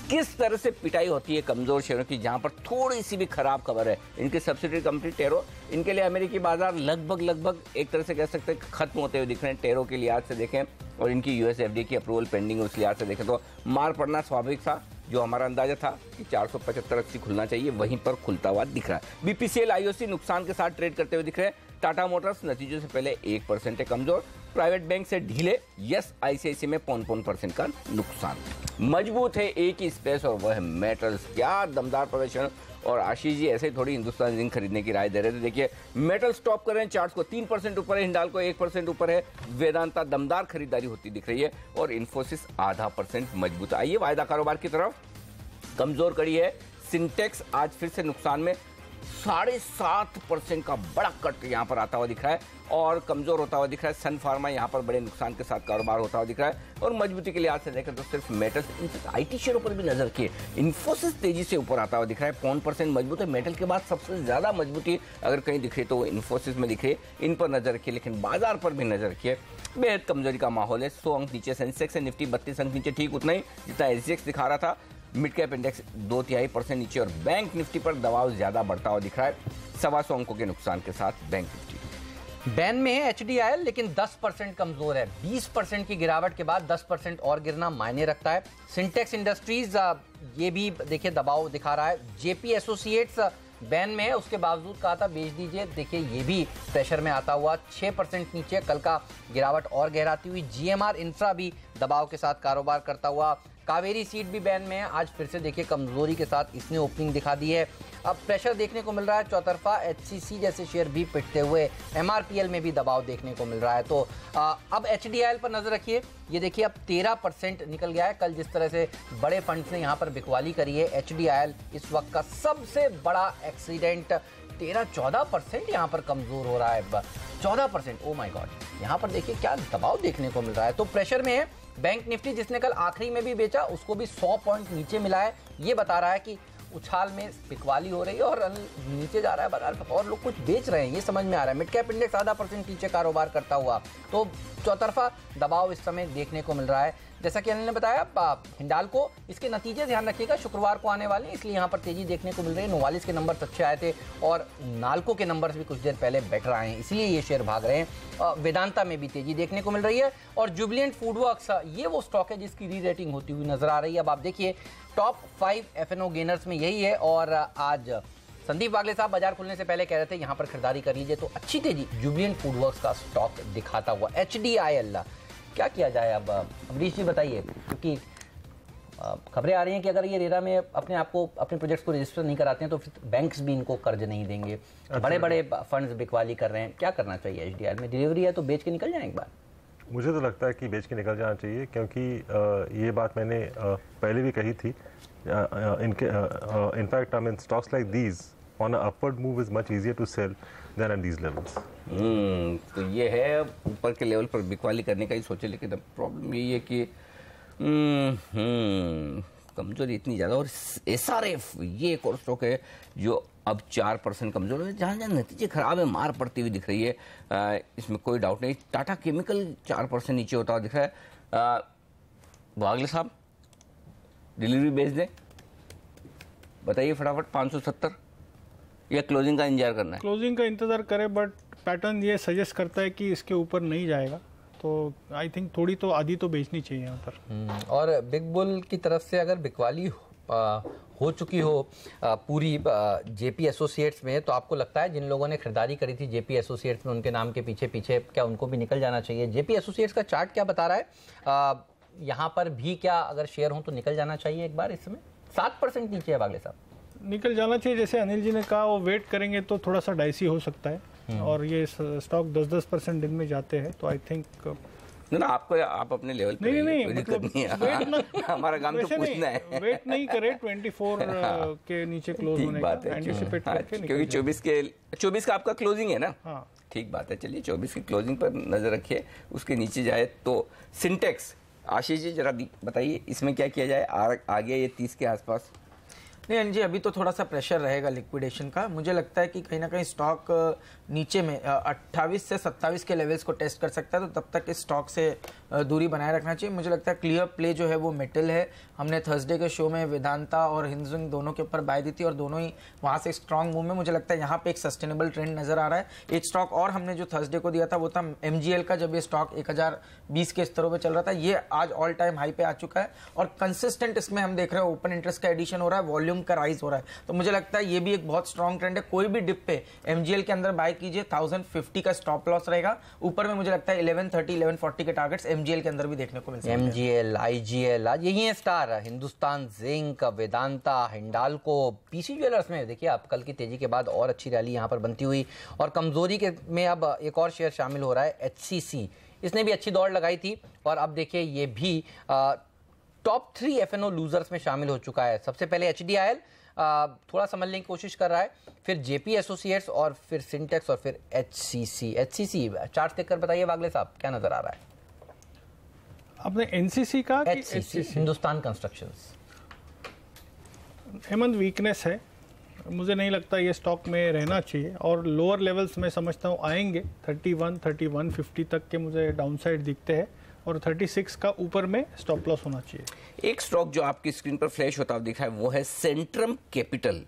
किस तरह से पिटाई होती है कमजोर शेयरों की, जहां पर थोड़ी सी भी खराब खबर है। इनकी सब्सिडरी कंपनी टेरो, इनके लिए अमेरिकी बाजार लगभग एक तरह से कह सकते हैं खत्म होते हुए दिख रहे हैं। टेरो के लिहाज से देखें और इनकी यूएस एफडीए की अप्रूवल पेंडिंग, उस लिहाज से देखें तो मार पड़ना स्वाभाविक था। जो हमारा अंदाजा था कि 475-80 खुलना चाहिए, वहीं पर खुलता हुआ दिख रहा है। बीपीसीएल आईओसी नुकसान के साथ ट्रेड करते हुए दिख रहे हैं। टाटा मोटर्स नतीजों से पहले 1% है कमजोर, प्राइवेट बैंक से ढीले, यस आईसीआईसी में 0.5% का नुकसान। मजबूत है एक ही स्पेस और वह है मेटल्स, क्या दमदार प्रदर्शन। और आशीष जी ऐसे ही थोड़ी हिंदुस्तान जिंक खरीदने की राय दे रहे थे। देखिए मेटल स्टॉप कर रहे हैं, चार्ट्स को 3% ऊपर है, हिंडाल को 1% ऊपर है, वेदांता दमदार खरीदारी होती दिख रही है और इन्फोसिस 0.5% मजबूत। आइए वायदा कारोबार की तरफ। कमजोर कड़ी है सिंटेक्स, आज फिर से नुकसान में, 7.5% का बड़ा कट यहां पर आता हुआ दिख रहा है और कमजोर होता हुआ दिख रहा है। सन फार्मा यहां पर बड़े नुकसान के साथ कारोबार होता हुआ दिख रहा है और मजबूती के लिहाज से देखें तो सिर्फ मेटल्स, आईटी शेयरों पर भी नजर किए, इन्फोसिस तेजी से ऊपर आता हुआ दिख रहा है, 0.5% मजबूत है। मेटल के बाद सबसे ज्यादा मजबूती अगर कहीं दिख रही तो इन्फोसिस में दिख रही है, इन पर नजर रखिए, लेकिन बाजार पर भी नजर रखिए, बेहद कमजोरी का माहौल है। 100 अंक नीचे सेंसेक्स है, निफ्टी 32 अंक नीचे, ठीक उतना ही जितना एसजीएक्स दिखा रहा था। मिड कैप इंडेक्स 0.25% नीचे और बैंक निफ्टी पर दबाव ज्यादा बढ़ता हुआ दिख रहा है, 125 अंकों के नुकसान के साथ बैंक निफ्टी। बैन में है HDIL, लेकिन 10% कमजोर है। 20% की गिरावट के बाद 10% और गिरना मायने रखता है। सिंटेक्स इंडस्ट्रीज ये भी देखिए दबाव दिखा रहा है। जेपी एसोसिएट्स बैन में है, उसके बावजूद कहा था बेच दीजिए, देखिए ये भी प्रेशर में आता हुआ 6% नीचे, कल का गिरावट और गहराती हुई। GMR इंफ्रा भी दबाव के साथ कारोबार करता हुआ। कावेरी सीड भी बैन में है, आज फिर से देखिए कमजोरी के साथ इसने ओपनिंग दिखा दी है। अब प्रेशर देखने को मिल रहा है चौतरफा, HCC जैसे शेयर भी पिटते हुए, MRPL में भी दबाव देखने को मिल रहा है। तो अब HDIL पर नजर रखिए, ये देखिए अब 13% निकल गया है। कल जिस तरह से बड़े फंड्स ने यहाँ पर बिकवाली करी है, HDIL इस वक्त का सबसे बड़ा एक्सीडेंट 13-14% यहाँ पर कमजोर हो रहा है। 14%, ओ माय गॉड, यहाँ पर देखिए क्या दबाव देखने को मिल रहा है। तो प्रेशर में है। बैंक निफ्टी जिसने कल आखिरी में भी बेचा, उसको भी 100 पॉइंट नीचे मिला है। ये बता रहा है कि उछाल में बिकवाली हो रही है और नीचे जा रहा है बाजार और लोग कुछ बेच रहे हैं, ये समझ में आ रहा है। मिड कैप इंडेक्स आधा % नीचे कारोबार करता हुआ, तो चौतरफा दबाव इस समय देखने को मिल रहा है। जैसा कि अनिल ने बताया, हिंडाल्को इसके नतीजे ध्यान रखिएगा शुक्रवार को आने वाले, इसलिए यहाँ पर तेजी देखने को मिल रही है। नोवालिस के नंबर अच्छे आए थे और नाल्को के नंबर्स भी कुछ देर पहले बेटर आए हैं, इसलिए ये शेयर भाग रहे हैं। वेदांता में भी तेजी देखने को मिल रही है और जुबिलेंट फूडवर्क्स ये वो स्टॉक है जिसकी री रेटिंग होती हुई नजर आ रही है। अब आप देखिए टॉप 5 FNO गेनर्स में यही है और आज संदीप वागले साहब बाजार खुलने से पहले कह रहे थे यहाँ पर खरीदारी कर लीजिए, तो अच्छी तेजी जुबिलेंट फूडवर्क्स का स्टॉक दिखाता हुआ। HDIL क्या किया जाए अब अमरीश जी बताइए, क्योंकि खबरें आ रही हैं कि अगर ये रेरा में अपने आप को अपने प्रोजेक्ट्स को रजिस्टर नहीं कराते हैं तो फिर बैंक्स भी इनको कर्ज नहीं देंगे। बड़े बड़े फंड्स बिकवाली कर रहे हैं, क्या करना चाहिए? HDIL में डिलीवरी है तो बेच के निकल जाए एक बार। मुझे तो लगता है कि बेच के निकल जाना चाहिए, क्योंकि ये बात मैंने पहले भी कही थी। In fact I mean stocks like these on a upward move is much easier to sell than at these levels. तो ये है ऊपर के लेवल पर बिकवाली करने का ही सोचे, लेकिन अब प्रॉब्लम यही है कि कमजोरी इतनी ज़्यादा। और SRF ये एक और स्टॉक है जो अब 4% कमजोर है, जहाँ जहाँ नतीजे खराब है मार पड़ती हुई दिख रही है, इसमें कोई डाउट नहीं। टाटा केमिकल 4% नीचे होता हुआ दिख रहा है। वागले साहब डिलीवरी बेच दें, बताइए फटाफट। 570 या क्लोजिंग का इंतजार करना है? क्लोजिंग का इंतजार करें, बट पैटर्न ये सजेस्ट करता है कि इसके ऊपर नहीं जाएगा, तो आई थिंक थोड़ी तो आधी तो बेचनी चाहिए यहाँ पर। और बिग बुल की तरफ से अगर बिकवाली हो चुकी हो पूरी जेपी एसोसिएट्स में, तो आपको लगता है जिन लोगों ने खरीदारी करी थी जेपी एसोसिएट्स में उनके नाम के पीछे पीछे क्या उनको भी निकल जाना चाहिए? जेपी एसोसिएट्स का चार्ट क्या बता रहा है? यहाँ पर भी क्या अगर शेयर हो तो निकल जाना चाहिए एक बार? इस समय 7% नीचे है वागले साहब। निकल जाना चाहिए, जैसे अनिल जी ने कहा, वो वेट करेंगे तो थोड़ा सा डाइसी हो सकता है और ये स्टॉक 10% दिन में जाते हैं, तो आई थिंक ना आपको आप अपने लेवल पे नहीं मतलब वेट ना, हमारा काम तो पूछना है। वेट नहीं करे 24 के नीचे क्लोज होने का, एंटिसिपेट करके, क्योंकि 24 का आपका क्लोजिंग है ना। हाँ ठीक बात है, चलिए 24 की क्लोजिंग पर नजर रखिए, उसके नीचे जाए तो सिंटेक्स। आशीष जी जरा बताइए इसमें क्या किया जाए? आ गया ये 30 के आसपास। नहीं अंजी, अभी तो थोड़ा सा प्रेशर रहेगा लिक्विडेशन का। मुझे लगता है कि कहीं ना कहीं स्टॉक नीचे में 28 से 27 के लेवल्स को टेस्ट कर सकता है, तो तब तक इस स्टॉक से दूरी बनाए रखना चाहिए। मुझे लगता है क्लियर प्ले जो है वो मेटल है। हमने थर्सडे के शो में वेदांता और हिंदुस्तान दोनों के ऊपर बाय दी थी और दोनों ही वहाँ से स्ट्रॉन्ग मूव में मुझे लगता है यहाँ पे एक सस्टेनेबल ट्रेंड नजर आ रहा है। एक स्टॉक और हमने जो थर्सडे को दिया था वो था MGL का, जब ये स्टॉक 1020 के स्तरों पर चल रहा था, ये आज ऑल टाइम हाई पे आ चुका है और कंसिस्टेंट इसमें हम देख रहे हैं ओपन इंटरेस्ट का एडिशन हो रहा है, वॉल्यूम का राइज हो रहा है, तो मुझे लगता है ये भी एक बहुत स्ट्रॉन्ग ट्रेंड है। कोई भी डिप पे MGL के अंदर बाय कीजिए, 1050 का स्टॉप लॉस रहेगा। ऊपर में मुझे लगता है 1130 1140 के टारगेट्स MGL के अंदर भी देखने को मिल सकते हैं। MGL, IGL आज यही है star, Hindustan zinc, Vedanta, Hindalco, PC jewellers में देखिए आप कल की तेजी के बाद और अच्छी रैली यहाँ पर बनती हुई और कमजोरी के में अब एक और शेयर शामिल हो रहा है HCC। इसने भी अच्छी दौड़ लगाई थी और अब देखिए ये भी टॉप 3 FNO लूजर्स में शामिल हो चुका है। सबसे पहले HDIL थोड़ा समझने की कोशिश कर रहा है, फिर जेपी एसोसिएट्स और फिर सिंटेक्स और फिर HCC। चार्ट देखकर बताइए वागले साहब क्या नजर आ रहा है? आपने NCC का HCC Hindustan constructions. Hemant weakness है, मुझे नहीं लगता ये स्टॉक में रहना चाहिए और लोअर लेवल्स में समझता हूँ आएंगे 31 3150 तक के मुझे डाउनसाइड दिखते हैं और 36 का ऊपर में स्टॉप लॉस होना चाहिए। एक स्टॉक जो आपकी स्क्रीन पर फ्लैश होता हुआ दिख रहा है वो है सेंट्रम कैपिटल।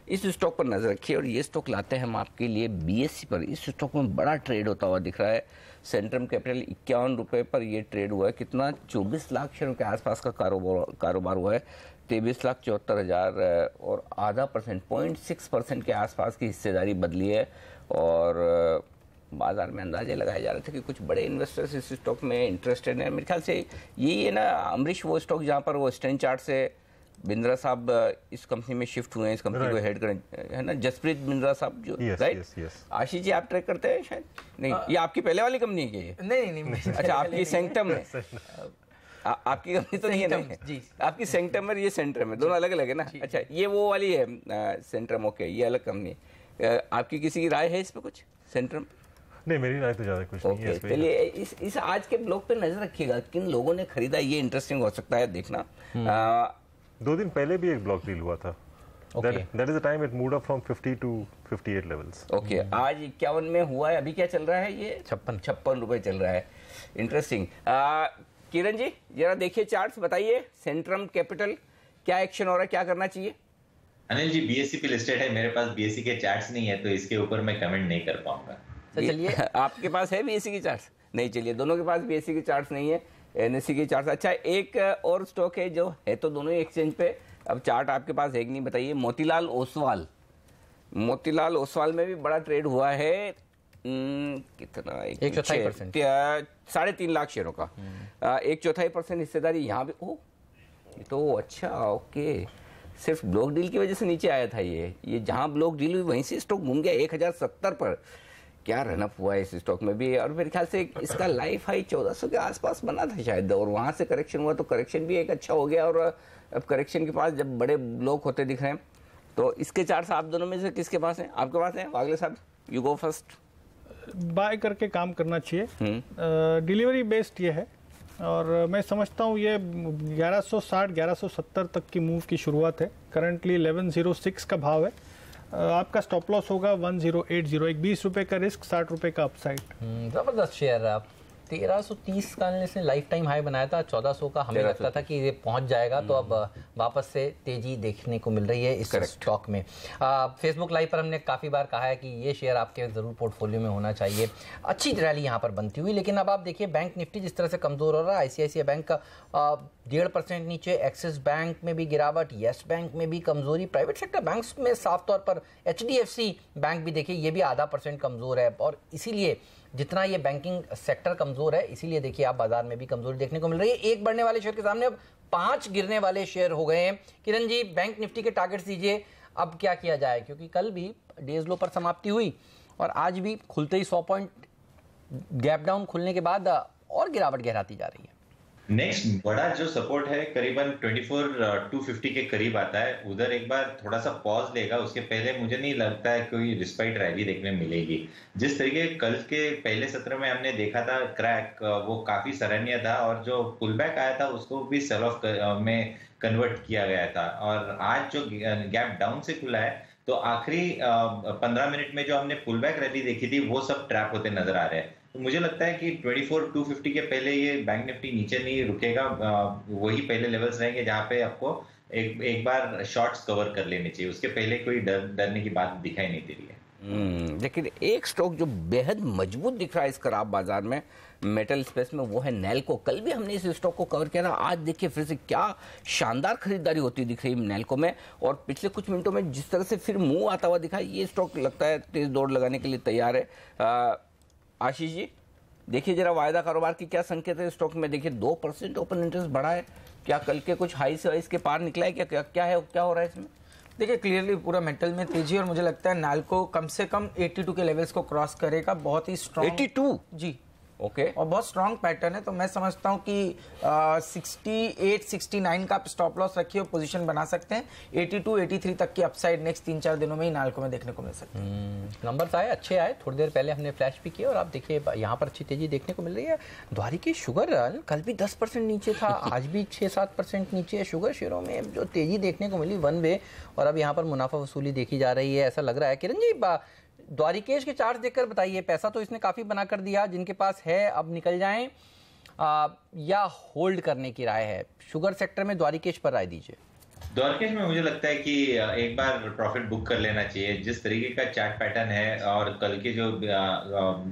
इस स्टॉक पर नजर रखिए और ये स्टॉक लाते हैं हम आपके लिए बीएससी पर। इस स्टॉक में बड़ा ट्रेड होता हुआ दिख रहा है। सेंट्रम कैपिटल 51 रुपये पर ये ट्रेड हुआ है। कितना 24 लाख शेयरों के आसपास का कारोबार हुआ है। 23,74,000 और आधा परसेंट 0.6% के आसपास की हिस्सेदारी बदली है। और बाजार में अंदाजे लगाए जा रहे थे कि कुछ बड़े इन्वेस्टर्स इस स्टॉक में इंटरेस्टेड हैं। मेरे ख्याल से यही है ना अमरीश वो स्टॉक जहाँ पर वो स्टैंड चार्ट से बिंद्रा साहब इस कंपनी में शिफ्ट हुए हैं, इस कंपनी को हेड करें, है ना, जसप्रीत बिंद्रा साहब जो, राइट? आशीष जी आप ट्रैक करते हैं शायद? नहीं, ये आपकी पहले वाली कंपनी है क्या? नहीं अच्छा, आपकी सेंटम है। आपकी कंपनी तो नहीं है ना जी? आपकी सेंटम और ये सेंट्रम है, दोनों अलग अलग है ना? अच्छा, ये वो वाली है सेंट्रम, ओके, ये अलग कंपनी है। आपकी किसी की राय है इस पे कुछ सेंट्रम? नहीं, मेरी राय तो ज्यादा कुछ नहीं है। चलिए इस आज के ब्लॉग पे नजर रखिएगा, किन लोगों ने खरीदा, ये इंटरेस्टिंग हो सकता है देखना। 2 दिन पहले भी एक ब्लॉक डील हुआ था। That is the time it moved up from 50 to 58 levels. Okay, आज 51 में हुआ है। अभी क्या चल रहा है? ये 56 रुपए चल रहा है। इंटरेस्टिंग। किरण जी जरा देखिए चार्ट्स, बताइए सेंट्रम कैपिटल क्या एक्शन हो रहा है, क्या करना चाहिए? अनिल जी बीएससी पे लिस्टेड है, मेरे पास बीएससी के चार्ट्स नहीं है तो इसके ऊपर मैं कमेंट नहीं कर पाऊंगा। चलिए आपके पास है बीएससी की चार्ट्स? नहीं, चलिए दोनों के पास बीएससी की चार्ट्स नहीं है, एनएससी की चार्ट्स। अच्छा, एक और स्टॉक है जो है तो दोनों ही एक्सचेंज पे, अब चार्ट आपके पास है कि नहीं बताइए। मोतीलाल ओसवाल। मोतीलाल ओसवाल में भी बड़ा ट्रेड हुआ है। कितना? 1.4%, 3.5 लाख शेयरों का 1.4% हिस्सेदारी यहाँ भी। ओह, ये तो अच्छा, ओके, सिर्फ ब्लॉक डील की वजह से नीचे आया था ये जहां ब्लॉक डील हुई वहीं से स्टॉक घूम गया 1070 पर। क्या रनअप हुआ है इस स्टॉक में भी। और मेरे ख्याल से इसका लाइफ हाई 1400 के आसपास बना था शायद, और वहां से करेक्शन हुआ तो करेक्शन भी एक अच्छा हो गया। और अब करेक्शन के पास जब बड़े ब्लॉक होते दिख रहे हैं तो इसके चार्ट्स आप दोनों में से किसके पास हैं? आपके पास हैं वागले साहब? You go first. बाय करके काम करना चाहिए। डिलीवरी बेस्ड ये है और मैं समझता हूँ ये 1160 1170 तक की मूव की शुरुआत है। करंटली 1106 का भाव है। आपका स्टॉप लॉस होगा 1080, एक 20 रुपए का रिस्क, 60 रुपए का अपसाइड। जबरदस्त शेयर है। आप 1330 का इसने लाइफ टाइम हाई बनाया था, 1400 का हमें लगता था कि ये पहुंच जाएगा, तो अब वापस से तेजी देखने को मिल रही है इस स्टॉक में। फेसबुक लाइव पर हमने काफ़ी बार कहा है कि ये शेयर आपके ज़रूर पोर्टफोलियो में होना चाहिए। अच्छी रैली यहाँ पर बनती हुई, लेकिन अब आप देखिए बैंक निफ्टी जिस तरह से कमज़ोर हो रहा है। आईसीआईसीआई बैंक का 1.5% नीचे, एक्सिस बैंक में भी गिरावट, येस बैंक में भी कमजोरी, प्राइवेट सेक्टर बैंक्स में साफ तौर पर एचडीएफसी बैंक भी देखिए ये भी 0.5% कमज़ोर है। और इसीलिए जितना ये बैंकिंग सेक्टर कमजोर है, इसीलिए देखिए आप बाजार में भी कमजोरी देखने को मिल रही है। एक बढ़ने वाले शेयर के सामने अब 5 गिरने वाले शेयर हो गए हैं। किरण जी, बैंक निफ्टी के टारगेट्स दीजिए, अब क्या किया जाए, क्योंकि कल भी डेज लो पर समाप्ति हुई और आज भी खुलते ही 100 पॉइंट गैप डाउन खुलने के बाद और गिरावट गहराती जा रही है। नेक्स्ट बड़ा जो सपोर्ट है करीबन 24,250 के करीब आता है, उधर एक बार थोड़ा सा पॉज लेगा। उसके पहले मुझे नहीं लगता है कोई रिस्पाइट रैली देखने मिलेगी। जिस तरीके कल के पहले सत्र में हमने देखा था क्रैक, वो काफी सराहनीय था और जो पुल बैक आया था उसको भी सेल ऑफ में कन्वर्ट किया गया था। और आज जो गैप डाउन से खुला है तो आखिरी 15 मिनट में जो हमने पुल बैक रैली देखी थी वो सब ट्रैप होते नजर आ रहे हैं। तो मुझे लगता है कि 24,250 के पहले ये बैंक निफ्टी नीचे नहीं रुकेगा। वही पहले लेवल्स रहेंगे जहां पे आपको एक बार शॉर्ट्स कवर कर लेने चाहिए। उसके पहले कोई डरने की बात दिखाई नहीं दे रही है। लेकिन एक स्टॉक जो बेहद मजबूत दिख रहा है इस खराब बाजार में मेटल स्पेस में, वो है नैल्को। कल भी हमने इस स्टॉक को कवर किया था। आज देखिए फिर से क्या शानदार खरीदारी होती दिख रही है नैल्को में, और पिछले कुछ मिनटों में जिस तरह से फिर मुंह आता हुआ दिखा, ये स्टॉक लगता है तेज दौड़ लगाने के लिए तैयार है। आशीष जी देखिए जरा वायदा कारोबार की क्या संकेत है स्टॉक में। देखिए 2% ओपन इंटरेस्ट बढ़ा है, क्या कल के कुछ हाई से इसके पार निकला है, क्या हो रहा है इसमें? देखिए क्लियरली पूरा मेटल में तेजी, और मुझे लगता है नैल्को कम से कम 82 के लेवल्स को क्रॉस करेगा। बहुत ही स्ट्रॉन्ग 82 जी, ओके, और बहुत स्ट्रॉन्ग पैटर्न है। तो मैं समझता हूं कि 68 69 का आप स्टॉप लॉस रखिए और पोजीशन बना सकते हैं। 82 83 तक की अपसाइड नेक्स्ट 3-4 दिनों में ही नाल्को में देखने को मिल सकते हैं। नंबर्स आए, अच्छे आए, थोड़ी देर पहले हमने फ्लैश भी किया और आप देखिए यहाँ पर अच्छी तेजी देखने को मिल रही है। द्वारिकी शुगर कल भी 10% नीचे था, आज भी 6-7% नीचे है। शुगर शेयरों में जो तेजी देखने को मिली वन वे, और अब यहाँ पर मुनाफा वसूली देखी जा रही है, ऐसा लग रहा है। किरण जी द्वारिकेश के चार्ट देखकर बताइए, पैसा तो इसने काफी बना कर दिया, जिनके पास है अब निकल जाएं। या होल्ड करने की राय है? शुगर सेक्टर में द्वारिकेश पर राय दीजिए। द्वारकेश में मुझे लगता है कि एक बार प्रॉफिट बुक कर लेना चाहिए। जिस तरीके का चार्ट पैटर्न है और कल की जो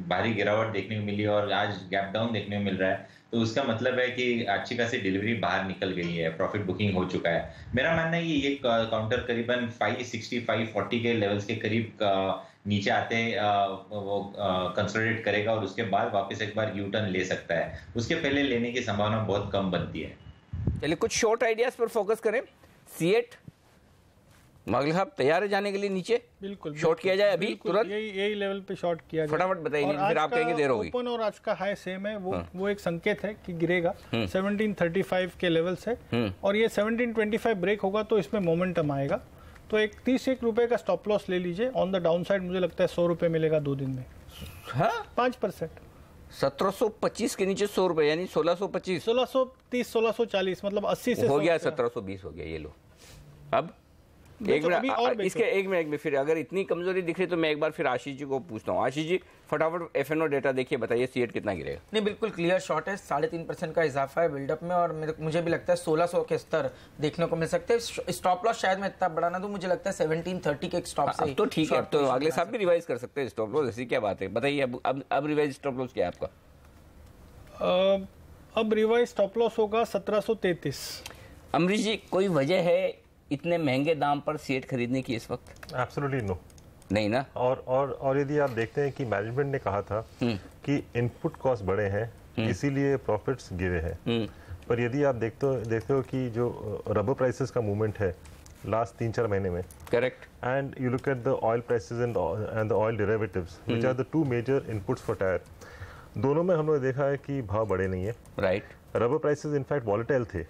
भारी गिरावट देखने को मिली और आज गैप डाउन देखने को मिल रहा है, तो उसका मतलब है कि अच्छी खासी डिलीवरी बाहर निकल गई है, प्रॉफिट बुकिंग हो चुका है। मेरा मानना है कि ये काउंटर करीबन 560 540 के लेवल्स के करीब नीचे आते वो कंसोलिडेट करेगा और उसके बाद वापस एक बार यू टर्न ले सकता है। उसके पहले लेने की संभावना बहुत कम बनती है। चलिए कुछ शॉर्ट आइडियाज पर फोकस करें। सीएट मागल साहब तैयार है जाने के लिए नीचे? बिल्कुल शॉर्ट किया जाए अभी तुरंत? यही लेवल पे शॉर्ट किया जाए। फटाफट बताइए, फिर आप कहेंगे देर होगी। ओपन और आज का हाई सेम है, वो एक संकेत है कि गिरेगा। 1735 के लेवल्स है और ये 1725 ब्रेक होगा तो इसमें मोमेंटम आएगा। तो एक 31 रुपए का स्टॉप लॉस ले लीजिए। ऑन द डाउन साइड मुझे लगता है 100 रुपए मिलेगा 2 दिन में। 5%। 1725 के नीचे 100 रुपए यानी 1625, 1630 1640 मतलब 80 से हो गया 1720 हो गया। ये लो अब एक मिनट, इसके एक मिनट में फिर अगर इतनी कमजोरी दिख रही तो मैं एक बार फिर आशीष जी को पूछता हूँ। आशीष जी फटाफट एफएनओ डेटा देखिए, बताइए सीएट कितना गिरेगा? नहीं, बिल्कुल क्लियर शॉट है। 3.5% का इजाफा है बिल्डअप में और मुझे भी लगता है 1600 के स्तर देखने को मिल सकते हैं। स्टॉप लॉस शायद मैं इतना बड़ा ना दूं, मुझे लगता है 1730 के एक स्टॉप से तो ठीक है, अब तो अगले साल भी रिवाइज कर सकते हैं स्टॉप लॉस, ऐसी क्या बात है? बताइए अब रिवाइज स्टॉप लॉस क्या है आपका? अब रिवाइज स्टॉप लॉस होगा 1733। अमरीश जी कोई वजह है इतने महंगे दाम पर सीएट खरीदने की इस वक्त? एब्सोल्युटली नो, नहीं ना। और यदि आप देखते हैं कि मैनेजमेंट ने कहा था कि इनपुट कॉस्ट बढ़े हैं इसीलिए प्रॉफिट्स गिरे हैं, पर यदि आप देखते हो कि जो रबर प्राइसेस का मूवमेंट है लास्ट 3-4 महीने में, correct, and you look at the oil prices and the oil derivatives which are the 2 major inputs for tyre, दोनों में हमने देखा है कि भाव बढ़े नहीं है। Right. Rubber prices in fact volatile थे,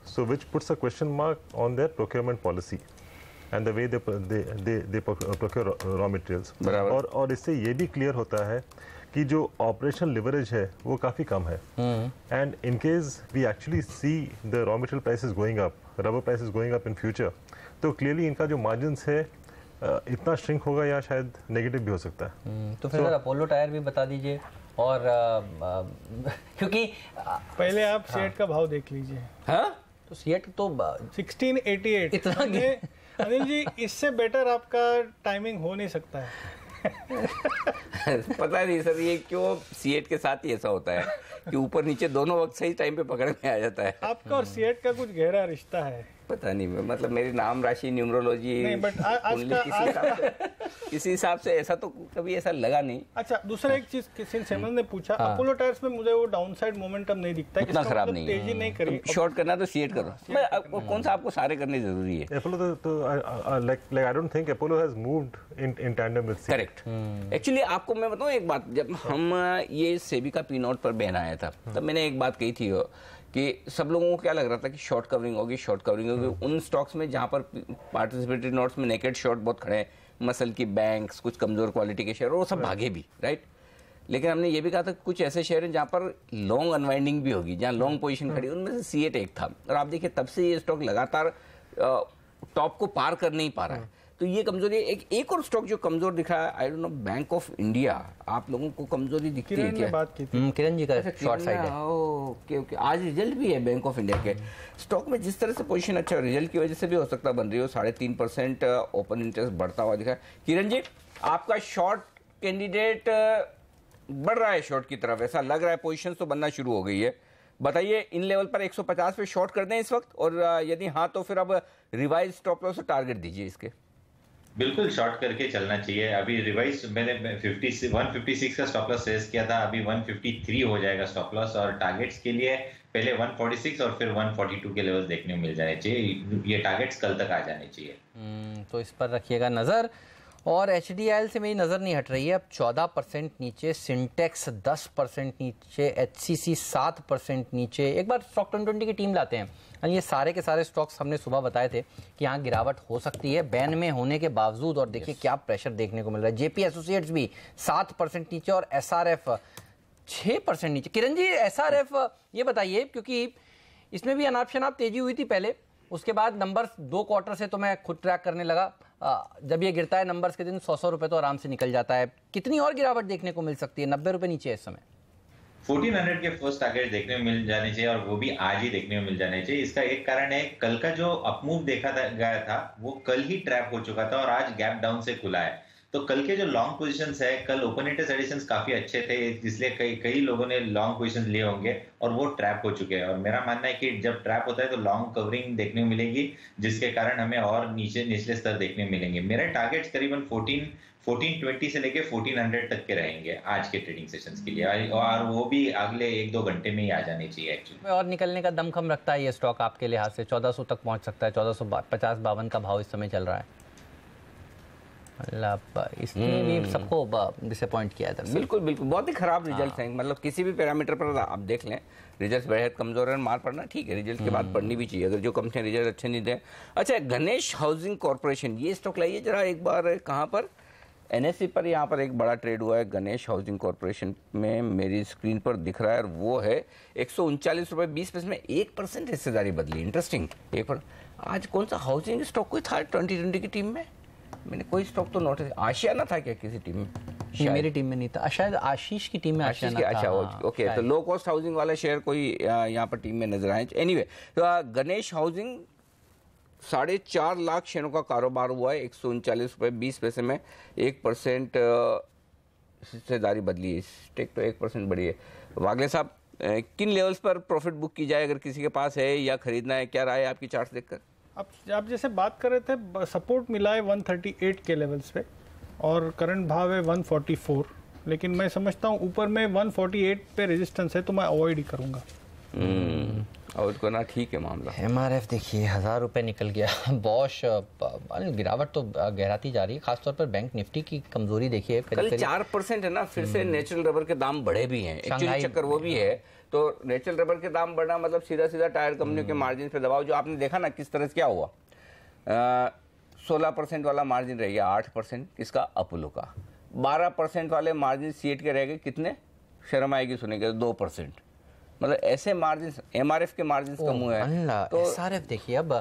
so which puts a question mark on their procurement policy and the way they procure raw materials। और इससे ये भी क्लियर होता है कि जो ऑपरेशनल लिवरेज है वो काफ़ी कम है। And in case we actually see the raw material prices going up, rubber prices going up in future, तो क्लियरली इनका जो मार्जिन्स है इतना श्रिंक होगा या शायद नेगेटिव भी हो सकता है। तो फिर अपोलो टायर भी बता दीजिए। और क्योंकि पहले आप सीएट का भाव देख लीजिए। हाँ, तो सीएट तो 1688 इतना अनिल जी, इससे बेटर आपका टाइमिंग हो नहीं सकता है। पता नहीं सर ये क्यों सीएट के साथ ही ऐसा होता है कि ऊपर नीचे दोनों वक्त सही टाइम पे पकड़ में आ जाता है। आपका और सीएट का कुछ गहरा रिश्ता है। पता नहीं, मतलब मेरी नाम राशि न्यूमरोलॉजी किसी हिसाब से ऐसा तो कभी ऐसा लगा नहीं। अच्छा, दूसरा एक चीज सिंस हेमंत ने पूछा, अपोलो टायर्स में मुझे वो डाउनसाइड मोमेंटम नहीं दिखता है, इतना खराब नहीं तेजी नहीं करी। शॉर्ट करना तो सीएट करो। कौन सा आपको सारे करने जरूरी है? अपोलो तो like I don't think Apollo has moved in tandem with CEAT. Correct. Actually आपको मैं बताऊं एक बात, जब हम ये सेबी का पी नोट पर बैन आया था तब मैंने एक बात कही थी कि सब लोगों को क्या लग रहा था कि शॉर्ट कवरिंग होगी, शॉर्ट कवरिंग होगी उन स्टॉक्स में जहां पर पार्टिसिपेटरी नोट्स में नेकेड शॉर्ट बहुत खड़े हैं, मसल की बैंक्स, कुछ कमजोर क्वालिटी के शेयर, और वो सब भागे भी, राइट। लेकिन हमने ये भी कहा था कि कुछ ऐसे शेयर हैं जहां पर लॉन्ग अनवाइंडिंग भी होगी, जहां लॉन्ग पोजीशन खड़ी, उनमें से सीएट एक था। और आप देखिए तब से ये स्टॉक लगातार टॉप को पार कर नहीं पा रहा है। तो ये कमजोरी एक और स्टॉक जो कमजोर दिख रहा है, I don't know, bank of India. आप लोगों को कमजोरी दिखती है क्या? बात की थी किरण जी का शॉर्ट साइड है। ओके, आज रिजल्ट भी है बैंक ऑफ इंडिया के। स्टॉक में जिस तरह से पोजीशन अच्छा है, रिजल्ट की वजह से भी हो सकता बन रही हो, 3.5% ओपन इंटरेस्ट बढ़ता हुआ दिखा है। किरण जी, आपका शॉर्ट कैंडिडेट बढ़ रहा है शॉर्ट की तरफ, ऐसा लग रहा है, पोजीशन तो बनना शुरू हो गई है। बताइए इन लेवल पर 150 पे शॉर्ट कर दें इस वक्त, और यदि हाँ तो फिर अब रिवाइज स्टॉप लॉस टारगेट दीजिए इसके। बिल्कुल शॉर्ट करके चलना चाहिए। अभी रिवाइज मैंने 156 का स्टॉप लॉस सेट किया था, अभी 153 हो जाएगा स्टॉप लॉस, और टारगेट्स के लिए पहले 146 और फिर 142 के लेवल्स देखने को मिल जाने चाहिए। ये टारगेट्स कल तक आ जाने चाहिए। तो इस पर रखिएगा नजर। और HDIL से मेरी नज़र नहीं हट रही है, अब 14% नीचे, सिंटेक्स 10% नीचे, HCC 7% नीचे। एक बार स्टॉक 2020 की टीम लाते हैं। ये सारे के सारे स्टॉक्स हमने सुबह बताए थे कि यहाँ गिरावट हो सकती है बैन में होने के बावजूद, और देखिए क्या प्रेशर देखने को मिल रहा है। JP एसोसिएट्स भी 7% नीचे और SRF 6% नीचे। किरण जी, SRF ये बताइए, क्योंकि इसमें भी अनाप शनाप तेजी हुई थी पहले, उसके बाद नंबर्स 2 क्वार्टर से तो मैं खुद ट्रैक करने लगा, जब ये गिरता है नंबर्स के दिन 100 रुपए तो आराम से निकल जाता है। कितनी और गिरावट देखने को मिल सकती है? 90 रुपए नीचे इस समय। 1400 के फर्स्ट टारगेट देखने में मिल जाने चाहिए और वो भी आज ही देखने में मिल जाने चाहिए। इसका एक कारण है, कल का जो अपमूव देखा गया था वो कल ही ट्रैप हो चुका था और आज गैप डाउन से खुला है। तो कल के जो लॉन्ग पोजीशंस है, कल ओपन इंटरेस्ट एडिशंस काफी अच्छे थे, इसलिए कई लोगों ने लॉन्ग पोजीशंस लिए होंगे और वो ट्रैप हो चुके हैं। और मेरा मानना है कि जब ट्रैप होता है तो लॉन्ग कवरिंग देखने को मिलेगी, जिसके कारण हमें और निचले स्तर देखने को मिलेंगे। मेरे टारगेट्स करीबन 1420 से लेके 1400 तक के रहेंगे आज के ट्रेडिंग सेशंस के लिए, और वो भी अगले 1-2 घंटे में ही आ जाने चाहिए एक्चुअली। और निकलने का दमखम रखता है ये स्टॉक आपके लिहाज से? 1400 तक पहुंच सकता है, 1450-52 का भाव इस समय चल रहा है। इसने भी सबको डिसअपॉइंट किया था। बिल्कुल बिल्कुल, बहुत ही खराब रिजल्ट हैं। मतलब किसी भी पैरामीटर पर आप देख लें, रिजल्ट बेहद कमजोर है, मार पड़ना ठीक है, रिजल्ट के बाद पढ़नी भी चाहिए अगर जो कंपनियां रिजल्ट अच्छे नहीं दें। अच्छा, गणेश हाउसिंग कॉर्पोरेशन, ये स्टॉक लाइए जरा एक बार। कहाँ पर? NSE पर यहाँ पर एक बड़ा ट्रेड हुआ है गणेश हाउसिंग कॉर्पोरेशन में, मेरी स्क्रीन पर दिख रहा है, और वो है 139 रुपये 20 पैसे में 1% हिस्सेदारी बदली। इंटरेस्टिंग। आज कौन सा हाउसिंग स्टॉक कोई था 2020 की टीम में? मैंने कोई स्टॉक तो नोटिस, आशियाना था क्या किसी टीम में? मेरी टीम में नहीं था, शायद आशीष की टीम में आशियाना था। अच्छा, ओके, तो लो कॉस्ट हाउसिंग वाला शेयर कोई यहाँ पर टीम में नजर आए। एनीवे, तो गणेश हाउसिंग 4.5 लाख शेयरों का कारोबार हुआ है, 139 रुपये 20 पैसे में 1% हिस्सेदारी बदली है। स्टेक तो 1% बढ़ी है। वागले साहब, किन लेवल्स पर प्रॉफिट बुक की जाए अगर किसी के पास है या खरीदना है? क्या राय है आपकी चार्ट देखकर? आप जैसे बात कर रहे थे, सपोर्ट मिला है 138 के लेवल्स पे और करंट भाव है 144, लेकिन मैं समझता हूँ ऊपर में 148 पे रेजिस्टेंस है, तो मैं अवॉइड ही करूँगा। और करना ठीक है मामला। MRF देखिए 1000 रुपये निकल गया। बॉश गिरावट तो गहराती जा रही है, खासतौर पर बैंक निफ्टी की कमजोरी देखिए। कल 4% है ना, फिर से नेचुरल रबर के दाम बढ़े भी हैं, एक्चुअली चक्कर वो भी है। तो नेचुरल रबर के दाम बढ़ना मतलब सीधा टायर कंपनियों के मार्जिन पे दबाव, जो आपने देखा ना किस तरह से क्या हुआ। 16% वाला मार्जिन रह गया 8% किसका? अपोलो का। 12% वाले मार्जिन सीएट के रह गए कितने? शर्म आएगी सुनेंगे 2%। मतलब ऐसे मार्जिन, MRF के मार्जिन कम हुए हैं। तो SRF देखिए अब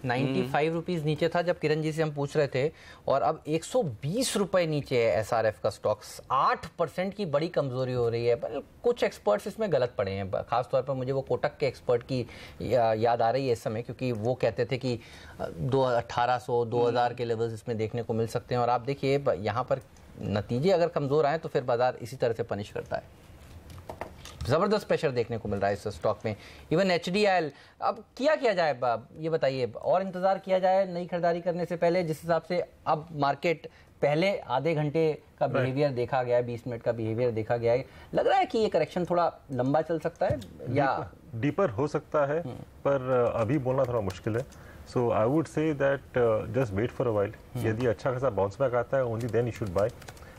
95 रुपीज नीचे था जब किरण जी से हम पूछ रहे थे, और अब 120 रुपए नीचे है SRF का स्टॉक। 8% की बड़ी कमजोरी हो रही है। पर कुछ एक्सपर्ट्स इसमें गलत पड़े हैं, खासतौर पर मुझे वो कोटक के एक्सपर्ट की याद आ रही है इस समय, क्योंकि वो कहते थे कि 1800-2000 के लेवल्स इसमें देखने को मिल सकते हैं। और आप देखिए यहाँ पर नतीजे अगर कमजोर आए तो फिर बाजार इसी तरह से पनिश करता है। जबरदस्त प्रेशर देखने को मिल रहा है इस स्टॉक में। इवन HDIL, अब किया जाए ये बताइए, और इंतजार किया जाए नई खरीदारी करने से पहले? जिस हिसाब से अब मार्केट, पहले आधे घंटे का बिहेवियर देखा गया है, 20 मिनट का बिहेवियर देखा गया है, लग रहा है कि ये करेक्शन थोड़ा लंबा चल सकता है या डीपर हो सकता है, पर अभी बोलना थोड़ा मुश्किल है। So I would say that just wait for a while. यदि अच्छा खासा बाउंस बैक आता है, only then you should buy.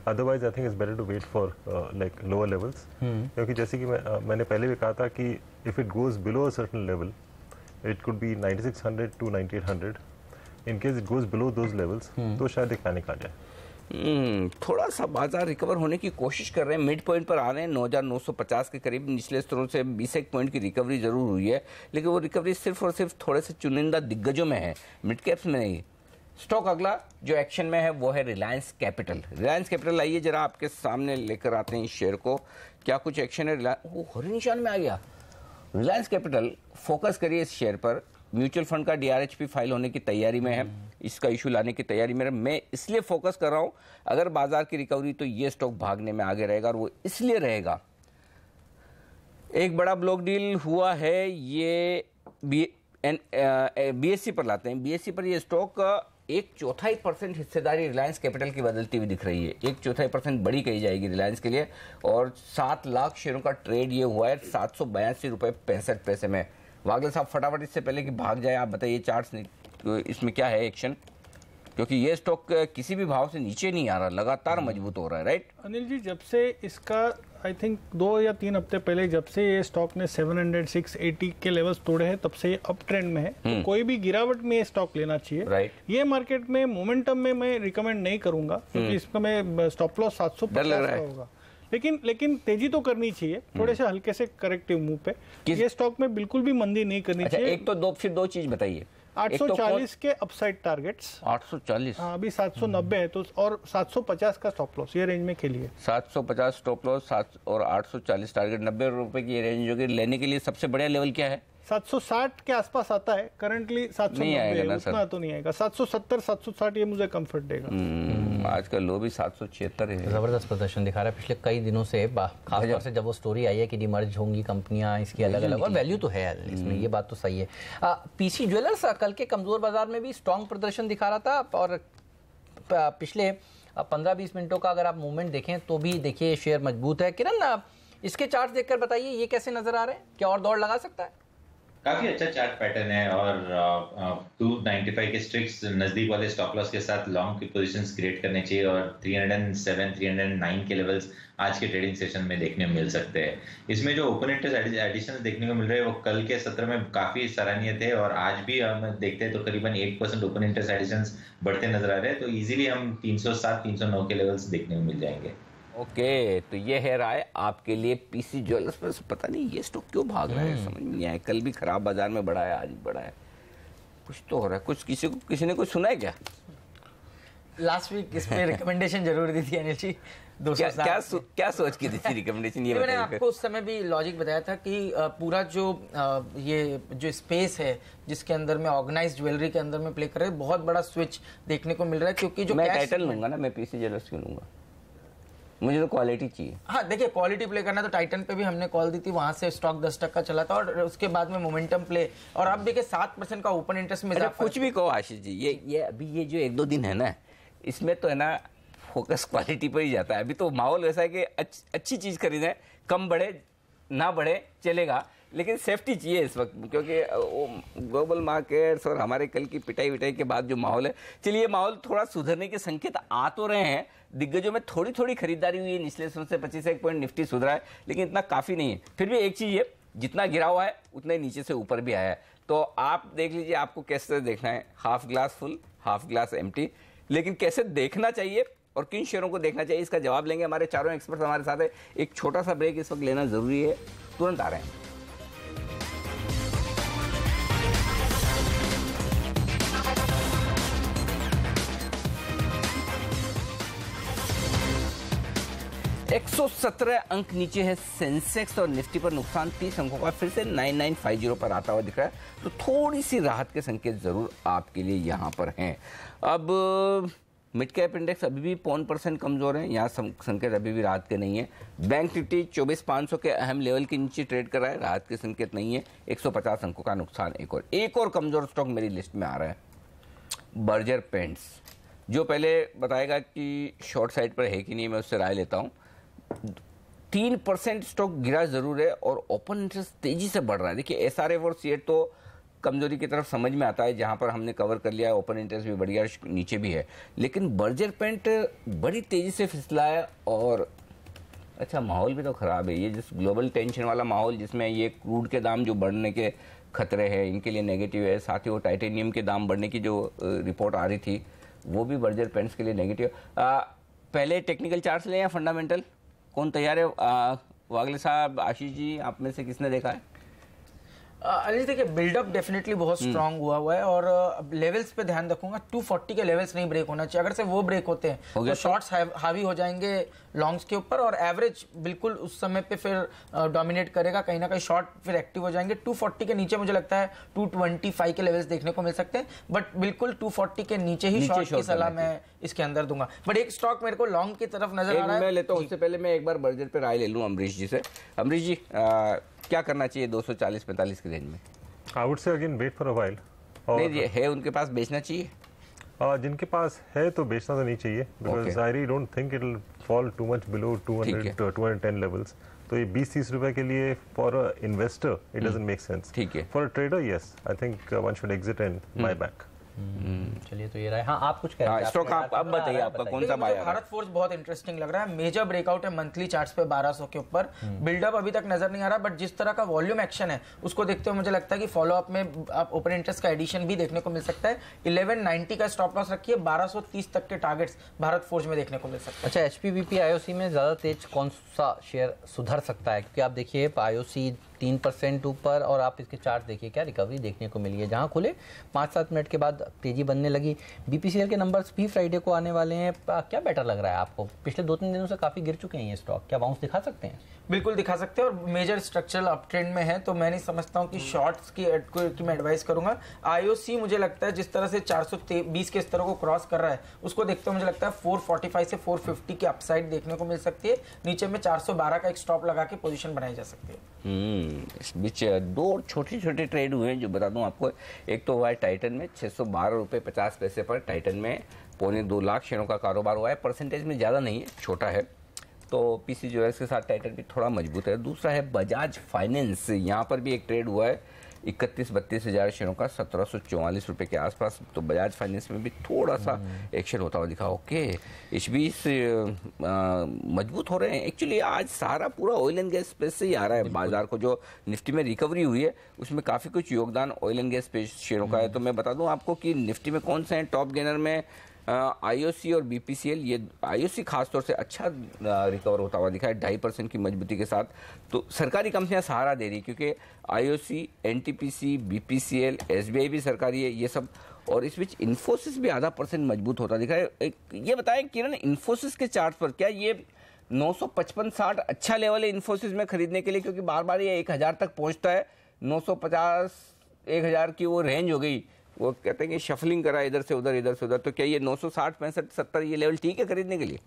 Otherwise I think it's better to wait for like lower levels, क्योंकि जैसे कि मैंने पहले भी कहा था कि if it goes below a certain level, it could be 9600 to 9800। In case it goes below those levels तो शायद एक पैनिक आ जाए। थोड़ा सा बाजार रिकवर होने की कोशिश कर रहे हैं, मिड पॉइंट पर आ रहे हैं 9950 के करीब। निचले स्तरों से 20 पॉइंट की रिकवरी जरूर हुई है, लेकिन वो रिकवरी सिर्फ और सिर्फ थोड़े से चुनिंदा दिग्गजों में है, मिड कैप्स में नहीं। स्टॉक अगला जो एक्शन में है वो है रिलायंस कैपिटल। रिलायंस कैपिटल आइए जरा आपके सामने लेकर आते हैं इस शेयर को, क्या कुछ एक्शन है। वो हरे निशान में आ गया रिलायंस कैपिटल। फोकस करिए इस शेयर पर। म्यूचुअल फंड का DRHP फाइल होने की तैयारी में है, इसका इशू लाने की तैयारी में है। मैं इसलिए फोकस कर रहा हूं, अगर बाजार की रिकवरी तो ये स्टॉक भागने में आगे रहेगा, और वो इसलिए रहेगा, एक बड़ा ब्लॉक डील हुआ है, ये BSE पर लाते हैं। BSE पर ये स्टॉक 1/4% हिस्सेदारी रिलायंस कैपिटल की बदलती हुई दिख रही है। 1/4% बड़ी कही जाएगी रिलायंस के लिए, और 7 लाख शेयरों का ट्रेड ये हुआ है 782 रुपये 65 पैसे में। वागले साहब फटाफट इससे पहले कि भाग जाए आप बताइए चार्ट्स इसमें क्या है एक्शन, क्योंकि ये स्टॉक किसी भी भाव से नीचे नहीं आ रहा, लगातार मजबूत हो रहा है। राइट अनिल जी, जब से इसका आई थिंक 2 या 3 हफ्ते पहले जब से ये स्टॉक ने 700 680 के लेवल्स तोड़े हैं, तब से ये अप ट्रेंड में है। तो कोई भी गिरावट में ये स्टॉक लेना चाहिए। राइट। ये मार्केट में मोमेंटम में मैं रिकमेंड नहीं करूंगा, क्योंकि इसका मैं स्टॉप लॉस 750 का होगा। लेकिन तेजी तो करनी चाहिए, थोड़े से हल्के से करेक्टिव मूव पे। ये स्टॉक में बिल्कुल भी मंदी नहीं करनी चाहिए। एक तो दो चीज बताइए। 840 के अपसाइड टारगेट्स। 840? हाँ, अभी 790 है तो, और 750 का स्टॉप लॉस, ये रेंज में खेलिए। 750 स्टॉप लॉस और 840 टारगेट, 90 रुपए की रेंज होगी। लेने के लिए सबसे बढ़िया लेवल क्या है? 760 के आसपास आता है करंटली, 790 उतना तो नहीं आएगा। 770 760 ये मुझे कंफर्ट देगा। आज का लो भी 776 है। जबरदस्त प्रदर्शन दिखा रहा है पिछले कई दिनों से, खासतौर से जब वो स्टोरी आई है कि डिमर्ज होंगी कंपनियां, इसकी अलग अलग, और वैल्यू तो है इसमें, ये बात तो सही है। पीसी ज्वेलर्स कल के कमजोर बाजार में भी स्ट्रॉन्ग प्रदर्शन दिखा रहा था, और पिछले 15-20 मिनटों का अगर आप मूवमेंट देखें तो भी देखिए शेयर मजबूत है। किरण, इसके चार्ट देखकर बताइए ये कैसे नजर आ रहे हैं, क्या और दौड़ लगा सकता है? काफी अच्छा चार्ट पैटर्न है, और 295 के स्ट्रिक्स नजदीक वाले स्टॉप लॉस के साथ लॉन्ग की पोजीशंस क्रिएट करने चाहिए, और 307 309 के लेवल्स आज के ट्रेडिंग सेशन में देखने को मिल सकते हैं। इसमें जो ओपन इंटरेस्ट एडिशन देखने को मिल रहे हैं वो कल के सत्र में काफी सराहनीय थे, और आज भी हम देखते हैं तो करीबन 8% ओपन इंटरेस्ट एडिशंस बढ़ते नजर आ रहे हैं। तो इजीली हम 307 309 के लेवल्स देखने को मिल जाएंगे। ओके, तो ये है राय आपके लिए पीसी ज्वेलर्स पर। पता नहीं ये स्टॉक क्यों भाग रहा है, समझ नहीं आया। कल भी खराब बाजार में बढ़ा है, आज भी बढ़ा है, कुछ तो हो रहा है। कुछ किसी ने कुछ सुना है क्या? लास्ट वीक इस पे रिकमेंडेशन जरूर दी थी अनिल जी। क्या सोच के दी थी रिकमेंडेशन? ये मैंने आपको उस समय भी लॉजिक बताया था कि पूरा ये जो स्पेस है जिसके अंदर में ऑर्गेनाइज्ड ज्वेलरी के अंदर में प्ले कर रहे हैं, बहुत बड़ा स्विच देखने को मिल रहा है। क्योंकि जो मैं टाइटल लूंगा ना, मैं पीसी ज्वेलर्स क्यों लूंगा? मुझे तो क्वालिटी चाहिए। हाँ देखिए, क्वालिटी प्ले करना तो टाइटन पे भी हमने कॉल दी थी, वहां से स्टॉक 10% का चला था, और उसके बाद में मोमेंटम प्ले, और अब देखिए 7% का ओपन इंटरेस्ट में कुछ भी कहो आशीष जी, ये अभी ये जो 1-2 दिन है ना, इसमें तो है ना फोकस क्वालिटी पर ही जाता है। अभी तो माहौल वैसा है कि अच्छी चीज खरीदें, कम बढ़े ना बढ़े चलेगा, लेकिन सेफ्टी चाहिए इस वक्त, क्योंकि ग्लोबल मार्केट्स और हमारे कल की पिटाई विटाई के बाद जो माहौल है, चलिए माहौल थोड़ा सुधरने के संकेत आ तो रहे हैं। दिग्गजों में थोड़ी थोड़ी खरीदारी हुई है, निचले स्तर से 25 पॉइंट निफ्टी सुधरा है, लेकिन इतना काफी नहीं है। फिर भी एक चीज है, जितना गिरा हुआ है उतना ही नीचे से ऊपर भी आया है। तो आप देख लीजिए आपको कैसे देखना है, half glass full, half glass empty, लेकिन कैसे देखना चाहिए और किन शेयरों को देखना चाहिए, इसका जवाब लेंगे हमारे चारों एक्सपर्ट हमारे साथ है। एक छोटा सा ब्रेक इस वक्त लेना जरूरी है, तुरंत आ रहे हैं। एक 117 अंक नीचे है सेंसेक्स, और निफ्टी पर नुकसान 30 अंकों का फिर से 9950 पर आता हुआ दिख रहा है। तो थोड़ी सी राहत के संकेत जरूर आपके लिए यहाँ पर हैं। अब मिड कैप इंडेक्स अभी भी 0.1% कमजोर है, यहाँ संकेत अभी भी राहत के नहीं है। बैंक निफ्टी 24,500 के अहम लेवल के नीचे ट्रेड कर रहा है, राहत के संकेत नहीं है। 150 अंकों का नुकसान। एक और कमजोर स्टॉक मेरी लिस्ट में आ रहा है, बर्जर पेंट्स, जो पहले बताएगा कि शॉर्ट साइड पर है कि नहीं, मैं उससे राय लेता हूँ। 3% स्टॉक गिरा जरूर है, और ओपन इंटरेस्ट तेजी से बढ़ रहा है। देखिए एसआरएफ और सीएट तो कमजोरी की तरफ समझ में आता है, जहां पर हमने कवर कर लिया है, ओपन इंटरेस्ट भी बढ़िया नीचे भी है, लेकिन बर्जर पेंट बड़ी तेजी से फिसला है। और अच्छा, माहौल भी तो खराब है, ये जिस ग्लोबल टेंशन वाला माहौल जिसमें ये क्रूड के दाम जो बढ़ने के खतरे हैं, इनके लिए नेगेटिव है। साथ ही वो टाइटेनियम के दाम बढ़ने की जो रिपोर्ट आ रही थी, वो भी बर्जर पेंट्स के लिए नेगेटिव। पहले टेक्निकल चार्ट्स लें या फंडामेंटल, कौन तैयार है? वागले साहब, आशीष जी, आप में से किसने देखा है? अनिल देखिए, बिल्डअप डेफिनेटली बहुत स्ट्रांग हुआ है, और लेवल्स पे ध्यान रखूंगा। 240 के लेवल्स नहीं ब्रेक होना चाहिए। अगर से वो ब्रेक होते हैं तो शॉर्ट्स हावी हो जाएंगे लॉन्ग्स के ऊपर, और एवरेज बिल्कुल उस समय पे फिर डोमिनेट करेगा, कहीं ना कहीं शॉर्ट फिर एक्टिव हो जाएंगे। 240 के नीचे मुझे लगता है 225 के लेवल्स देखने को मिल सकते हैं, बट बिल्कुल 240 के नीचे ही शॉर्ट की सलाह मैं इसके अंदर दूंगा। बट एक स्टॉक मेरे को लॉन्ग की तरफ नजर आ रहा है, मैं लेता हूं। उससे पहले मैं एक बार बर्जर पे राय ले लूं अमरीश जी से। अमरीश जी, क्या करना चाहिए 240-45 की रेंज में? I would say again wait for a while. नहीं, है उनके पास बेचना चाहिए? जिनके पास है तो बेचना तो नहीं चाहिए, because I really don't think it will fall too much below 210 levels. तो ये 20-30 रुपए के लिए for a investor it doesn't make sense. ठीक है। For a trader, yes, I think one should exit and buy back. चलिए, तो ये रहा है। हाँ, आप कुछ कह रहे हैं? स्टॉक आप बताइए, आपका कौन सा बाय? भारत फोर्स बहुत इंटरेस्टिंग लग रहा है। मेजर ब्रेकआउट है मंथली चार्ट्स पे 1200 के ऊपर। बिल्डअप अभी तक नजर नहीं आ रहा, बट जिस तरह का वॉल्यूम एक्शन है उसको देखते हुए मुझे लगता है कि फॉलो अप में आप ओपन इंटरेस्ट का एडिशन भी देखने को मिल सकता है। 1190 का स्टॉप लॉस रखिए, 1230 तक के टारगेट्स भारत फोर्स में देखने को मिल सकता है। अच्छा, HPBP IOC में ज्यादा तेज कौन सा शेयर सुधर सकता है? क्योंकि आप देखिए IOC 3% ऊपर, और आप इसके चार्ट देखिए क्या रिकवरी देखने को मिली है। जहां खुले 5-7 मिनट के बाद तेजी बनने लगी। बीपीसीएल के नंबर्स भी फ्राइडे को आने वाले हैं, क्या बेटर लग रहा है आपको? पिछले 2-3 दिनों से काफ़ी गिर चुके हैं ये स्टॉक, क्या बाउंस दिखा सकते हैं? बिल्कुल दिखा सकते हैं, और मेजर स्ट्रक्चरल अप ट्रेंड में है, तो मैं नहीं समझता हूं कि शॉर्ट्स की मैं एडवाइस करूंगा। आईओसी मुझे लगता है जिस तरह से 420 के स्तरों को क्रॉस कर रहा है, उसको देखते हुए मुझे लगता है 445 से 450 की अपसाइड देखने को मिल सकती है। नीचे में 412 का एक स्टॉप लगा के पोजीशन बनाई जा सकती है। इस बीच दो छोटे छोटे ट्रेड हुए हैं जो बता दूं आपको। एक तो हुआ है टाइटन में 612.50 पर। टाइटन में 2.25 लाख शेयरों का कारोबार हुआ है। परसेंटेज में ज़्यादा नहीं है, छोटा है। तो पीसी ज्वेलर्स के साथ टाइटन भी थोड़ा मजबूत है। दूसरा है बजाज फाइनेंस, यहाँ पर भी एक ट्रेड हुआ है 31-32 हज़ार शेयरों का 1744 रुपये के आसपास। तो बजाज फाइनेंस में भी थोड़ा सा एक्शन होता हुआ दिखा। ओके, इस बीच मजबूत हो रहे हैं। एक्चुअली आज सारा पूरा ऑयल एंड गैस स्पेस से ही आ रहा है बाजार को। जो निफ्टी में रिकवरी हुई है उसमें काफ़ी कुछ योगदान ऑयल एंड गैस स्पेस शेयरों का है। तो मैं बता दूं आपको कि निफ्टी में कौन से हैं टॉप गेनर में। आईओसी और बीपीसीएल, ये आईओसी खासतौर से अच्छा रिकवर होता हुआ दिखा है 2.5% की मजबूती के साथ। तो सरकारी कंपनियां सहारा दे रही, क्योंकि आईओसी, एनटीपीसी, बीपीसीएल, एसबीआई भी सरकारी है ये सब। और इस बीच इन्फोसिस भी 0.5% मजबूत होता दिखा है। ये बताएं किरण, इन्फोसिस के चार्ट पर क्या ये 955-60 अच्छा लेवल है इन्फोसिस में खरीदने के लिए? क्योंकि बार बार ये 1000 तक पहुंचता है। 950-1000 की वो रेंज हो गई। वो कहते हैं कि शफलिंग करा इधर से उधर। तो क्या ये 960-65-70 ये लेवल ठीक है खरीदने के लिए?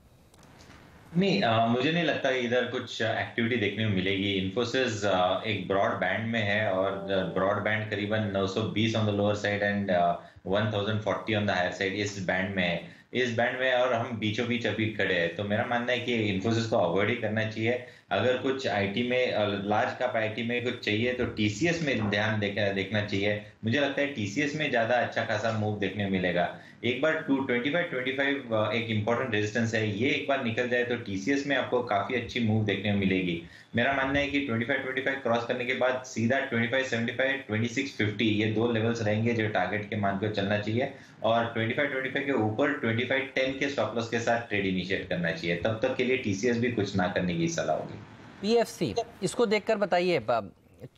नहीं, मुझे नहीं लगता कि इधर कुछ एक्टिविटी देखने को मिलेगी। इन्फोसिस एक ब्रॉड बैंड में है, और ब्रॉड बैंड करीबन 920 on the lower side and 1040 on the higher side, इस बैंड में है। इस बैंड में और हम बीचों बीच अभी खड़े हैं। तो मेरा मानना है कि इन्फोसिस को अवॉइड ही करना चाहिए। अगर कुछ आईटी में, लार्ज कैप आईटी में कुछ चाहिए तो टीसीएस में ध्यान देखना चाहिए। मुझे लगता है टीसीएस में ज्यादा अच्छा खासा मूव देखने को मिलेगा। एक बार 225 एक इंपॉर्टेंट रेजिस्टेंस है, ये एक बार निकल जाए तो टीसीएस में आपको काफी अच्छी मूव देखने को मिलेगी। मेरा मानना है कि 25 क्रॉस करने के बाद सीधा 25.75, 26.50 ये दो लेवल्स रहेंगे जो टारगेट के मान को चलना चाहिए। और 25 के ऊपर 25.10 के स्टॉप लॉस के साथ ट्रेड इनिशिएट करना चाहिए। तब तक के लिए टीसीएस भी कुछ ना करने की सलाह होगी। पीएफसी, इसको देखकर बताइए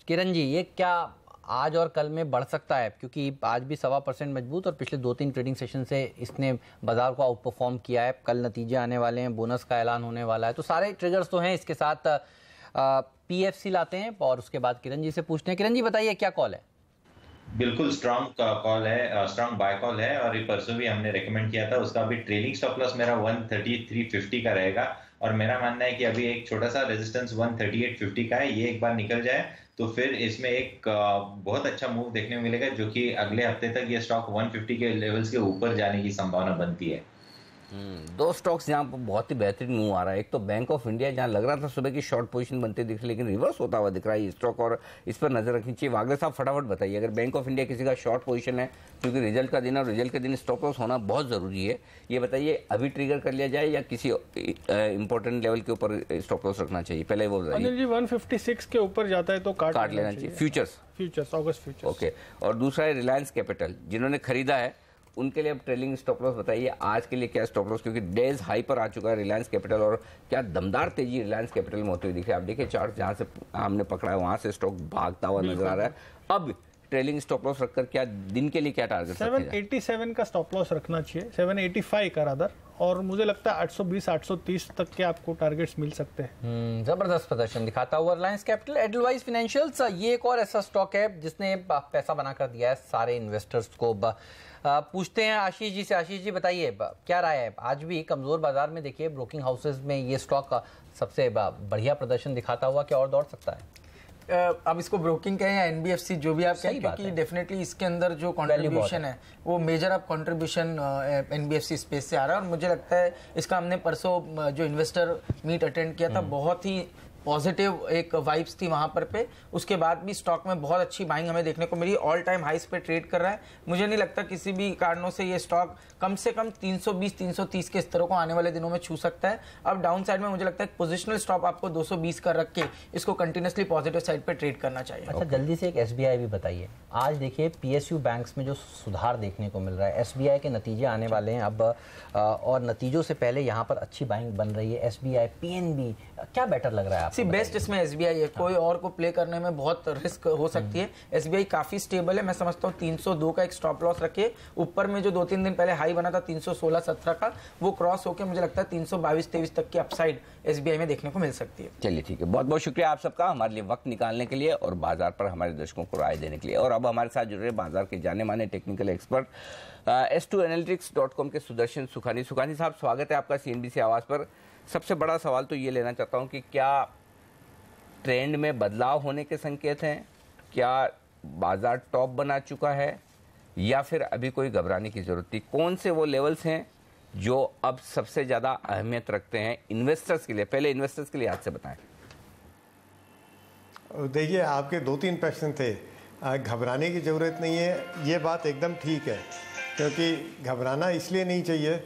किरण जी, ये क्या आज और कल में बढ़ सकता है? क्योंकि आज भी 1.25% मजबूत, और पिछले 2-3 ट्रेडिंग सेशन से इसने बाजार को आउट परफॉर्म किया है। कल नतीजे आने वाले हैं, बोनस का ऐलान होने वाला है, तो सारे ट्रिगर्स तो हैं। इसके साथ पीएफसी लाते हैं और उसके बाद किरण जी से पूछते हैं। किरण जी बताइए क्या कॉल है? बिल्कुल स्ट्रॉन्ग कॉल है, स्ट्रॉन्ग बाय कॉल है। और ये परसों भी हमने रेकमेंड किया था, उसका भी ट्रेलिंग स्टॉप लॉस मेरा 133.50 का रहेगा। और मेरा मानना है कि अभी एक छोटा सा रेजिस्टेंस 138.50 का है, ये एक बार निकल जाए तो फिर इसमें एक बहुत अच्छा मूव देखने को मिलेगा, जो कि अगले हफ्ते तक ये स्टॉक 150 के लेवल्स के ऊपर जाने की संभावना बनती है। दो स्टॉक्स जहाँ पर बहुत ही बेहतरीन मूव आ रहा है। एक तो बैंक ऑफ इंडिया, जहाँ लग रहा था सुबह की शॉर्ट पोजीशन बनते दिख रही, लेकिन रिवर्स होता हुआ दिख रहा है स्टॉक, और इस पर नजर रखनी चाहिए। वागले साहब फटाफट बताइए, अगर बैंक ऑफ इंडिया किसी का शॉर्ट पोजीशन है, क्योंकि रिजल्ट का दिन और रिजल्ट के दिन स्टॉप लॉस होना बहुत जरूरी है, ये बताइए अभी ट्रिगर कर लिया जाए या किसी इंपॉर्टेंट लेवल के ऊपर स्टॉप लॉस रखना चाहिए? पहले वो बताइए। 156 के ऊपर जाता है तो काट लेना चाहिए। Futures August futures. ओके, और दूसरा है रिलायंस कैपिटल, जिन्होंने खरीदा है उनके लिए अब ट्रेलिंग स्टॉप लॉस बताइए आज के लिए क्या स्टॉप लॉस, क्योंकि डेज हाई पर आ चुका है रिलायंस कैपिटल, और क्या दमदार तेजी रिलायंस कैपिटल में होती हुई दिख रही है। आप देखिए चार्ट, जहां से हमने पकड़ा है वहां से स्टॉक भागता हुआ नजर आ रहा है। अब ट्रेलिंग स्टॉप लॉस रखकर क्या दिन के लिए क्या टारगेट? 787 का स्टॉप लॉस रखना चाहिए, 785 का रादर, और मुझे लगता है 820-830 तक के आपको टारगेट्स मिल सकते हैं। जबरदस्त प्रदर्शन दिखाता हुआ रिलायंस कैपिटल। एडलवाइस फाइनेंशियल्स, ये एक और ऐसा स्टॉक है जिसने पैसा बनाकर दिया है सारे इन्वेस्टर्स को। पूछते हैं आशीष जी से। आशीष जी बताइए क्या राय है? आज भी कमजोर बाजार में देखिए ब्रोकिंग हाउसेज में ये स्टॉक सबसे बढ़िया प्रदर्शन दिखाता हुआ क्या और दौड़ सकता है? अब इसको ब्रोकिंग कहें या एनबीएफसी, जो भी आप कहें, क्योंकि डेफिनेटली इसके अंदर जो कंट्रीब्यूशन है वो major up contribution NBFC space से आ रहा है। और मुझे लगता है इसका हमने परसों जो इन्वेस्टर मीट अटेंड किया था, बहुत ही पॉजिटिव एक वाइब्स थी वहां पर पे। उसके बाद भी स्टॉक में बहुत अच्छी बाइंग हमें देखने को मिली, ऑल टाइम हाइस पे ट्रेड कर रहा है। मुझे नहीं लगता किसी भी कारणों से ये स्टॉक कम से कम 320-330 के स्तरों को आने वाले दिनों में छू सकता है। अब डाउन साइड में मुझे लगता है पोजिशनल स्टॉप आपको 220 का रख के इसको कंटिन्यूसली पॉजिटिव साइड पे ट्रेड करना चाहिए। अच्छा, जल्दी से एक एसबीआई भी बताइए। आज देखिए पीएसयू बैंक्स में जो सुधार देखने को मिल रहा है, एसबीआई के नतीजे आने वाले हैं अब, और नतीजों से पहले यहाँ पर अच्छी बाइंग बन रही है। एसबीआई, पीएनबी, क्या बेटर लग रहा है सी बेस्ट इसमें एसबीआई है, कोई और को प्ले करने में बहुत रिस्क हो सकती है। एसबीआई काफी स्टेबल है, मैं समझता हूँ 302 का एक स्टॉप लॉस रखिए, ऊपर में जो 2-3 दिन पहले हाई बना था 316-17 का, वो क्रॉस होकर मुझे लगता है 322-23 तक की अपसाइड एसबीआई में देखने को मिल सकती है। चलिए ठीक है, बहुत बहुत शुक्रिया आप सबका हमारे लिए वक्त निकालने के लिए और बाजार पर हमारे दर्शकों को राय देने के लिए। और अब हमारे साथ जुड़ रहे बाजार के जाने माने टेक्निकल एक्सपर्ट S2Analytics.com के सुदर्शन सुखानी। सुखानी साहब, स्वागत है आपका CNBC आवाज पर। सबसे बड़ा सवाल तो ये लेना चाहता हूँ कि क्या ट्रेंड में बदलाव होने के संकेत हैं, क्या बाजार टॉप बना चुका है, या फिर अभी कोई घबराने की जरूरत थी? कौन से वो लेवल्स हैं जो अब सबसे ज्यादा अहमियत रखते हैं इन्वेस्टर्स के लिए? पहले इन्वेस्टर्स के लिए हाथ से बताएं। देखिए, आपके 2-3 प्रश्न थे। घबराने की ज़रूरत नहीं है, ये बात एकदम ठीक है, क्योंकि घबराना इसलिए नहीं चाहिए।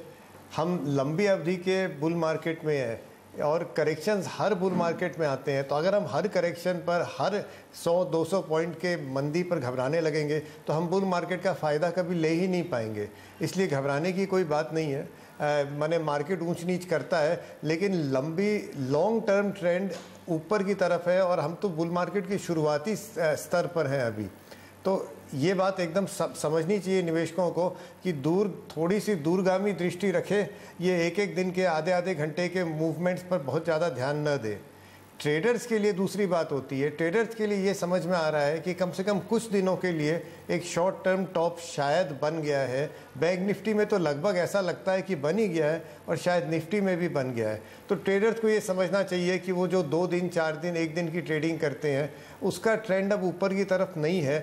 हम लंबी अवधि के बुल मार्केट में हैं और करेक्शंस हर बुल मार्केट में आते हैं, तो अगर हम हर करेक्शन पर हर 100-200 पॉइंट के मंदी पर घबराने लगेंगे तो हम बुल मार्केट का फ़ायदा कभी ले ही नहीं पाएंगे। इसलिए घबराने की कोई बात नहीं है। माने मार्केट ऊंच नीच करता है, लेकिन लंबी लॉन्ग टर्म ट्रेंड ऊपर की तरफ है और हम तो बुल मार्केट की शुरुआती स्तर पर हैं अभी। तो ये बात एकदम समझनी चाहिए निवेशकों को कि थोड़ी सी दूरगामी दृष्टि रखें, ये एक दिन के आधे घंटे के मूवमेंट्स पर बहुत ज़्यादा ध्यान न दें। ट्रेडर्स के लिए दूसरी बात होती है, ट्रेडर्स के लिए ये समझ में आ रहा है कि कम से कम कुछ दिनों के लिए एक शॉर्ट टर्म टॉप शायद बन गया है। बैंक निफ्टी में तो लगभग ऐसा लगता है कि बन ही गया है और शायद निफ्टी में भी बन गया है। तो ट्रेडर्स को ये समझना चाहिए कि वो जो 2 दिन 4 दिन 1 दिन की ट्रेडिंग करते हैं उसका ट्रेंड अब ऊपर की तरफ नहीं है,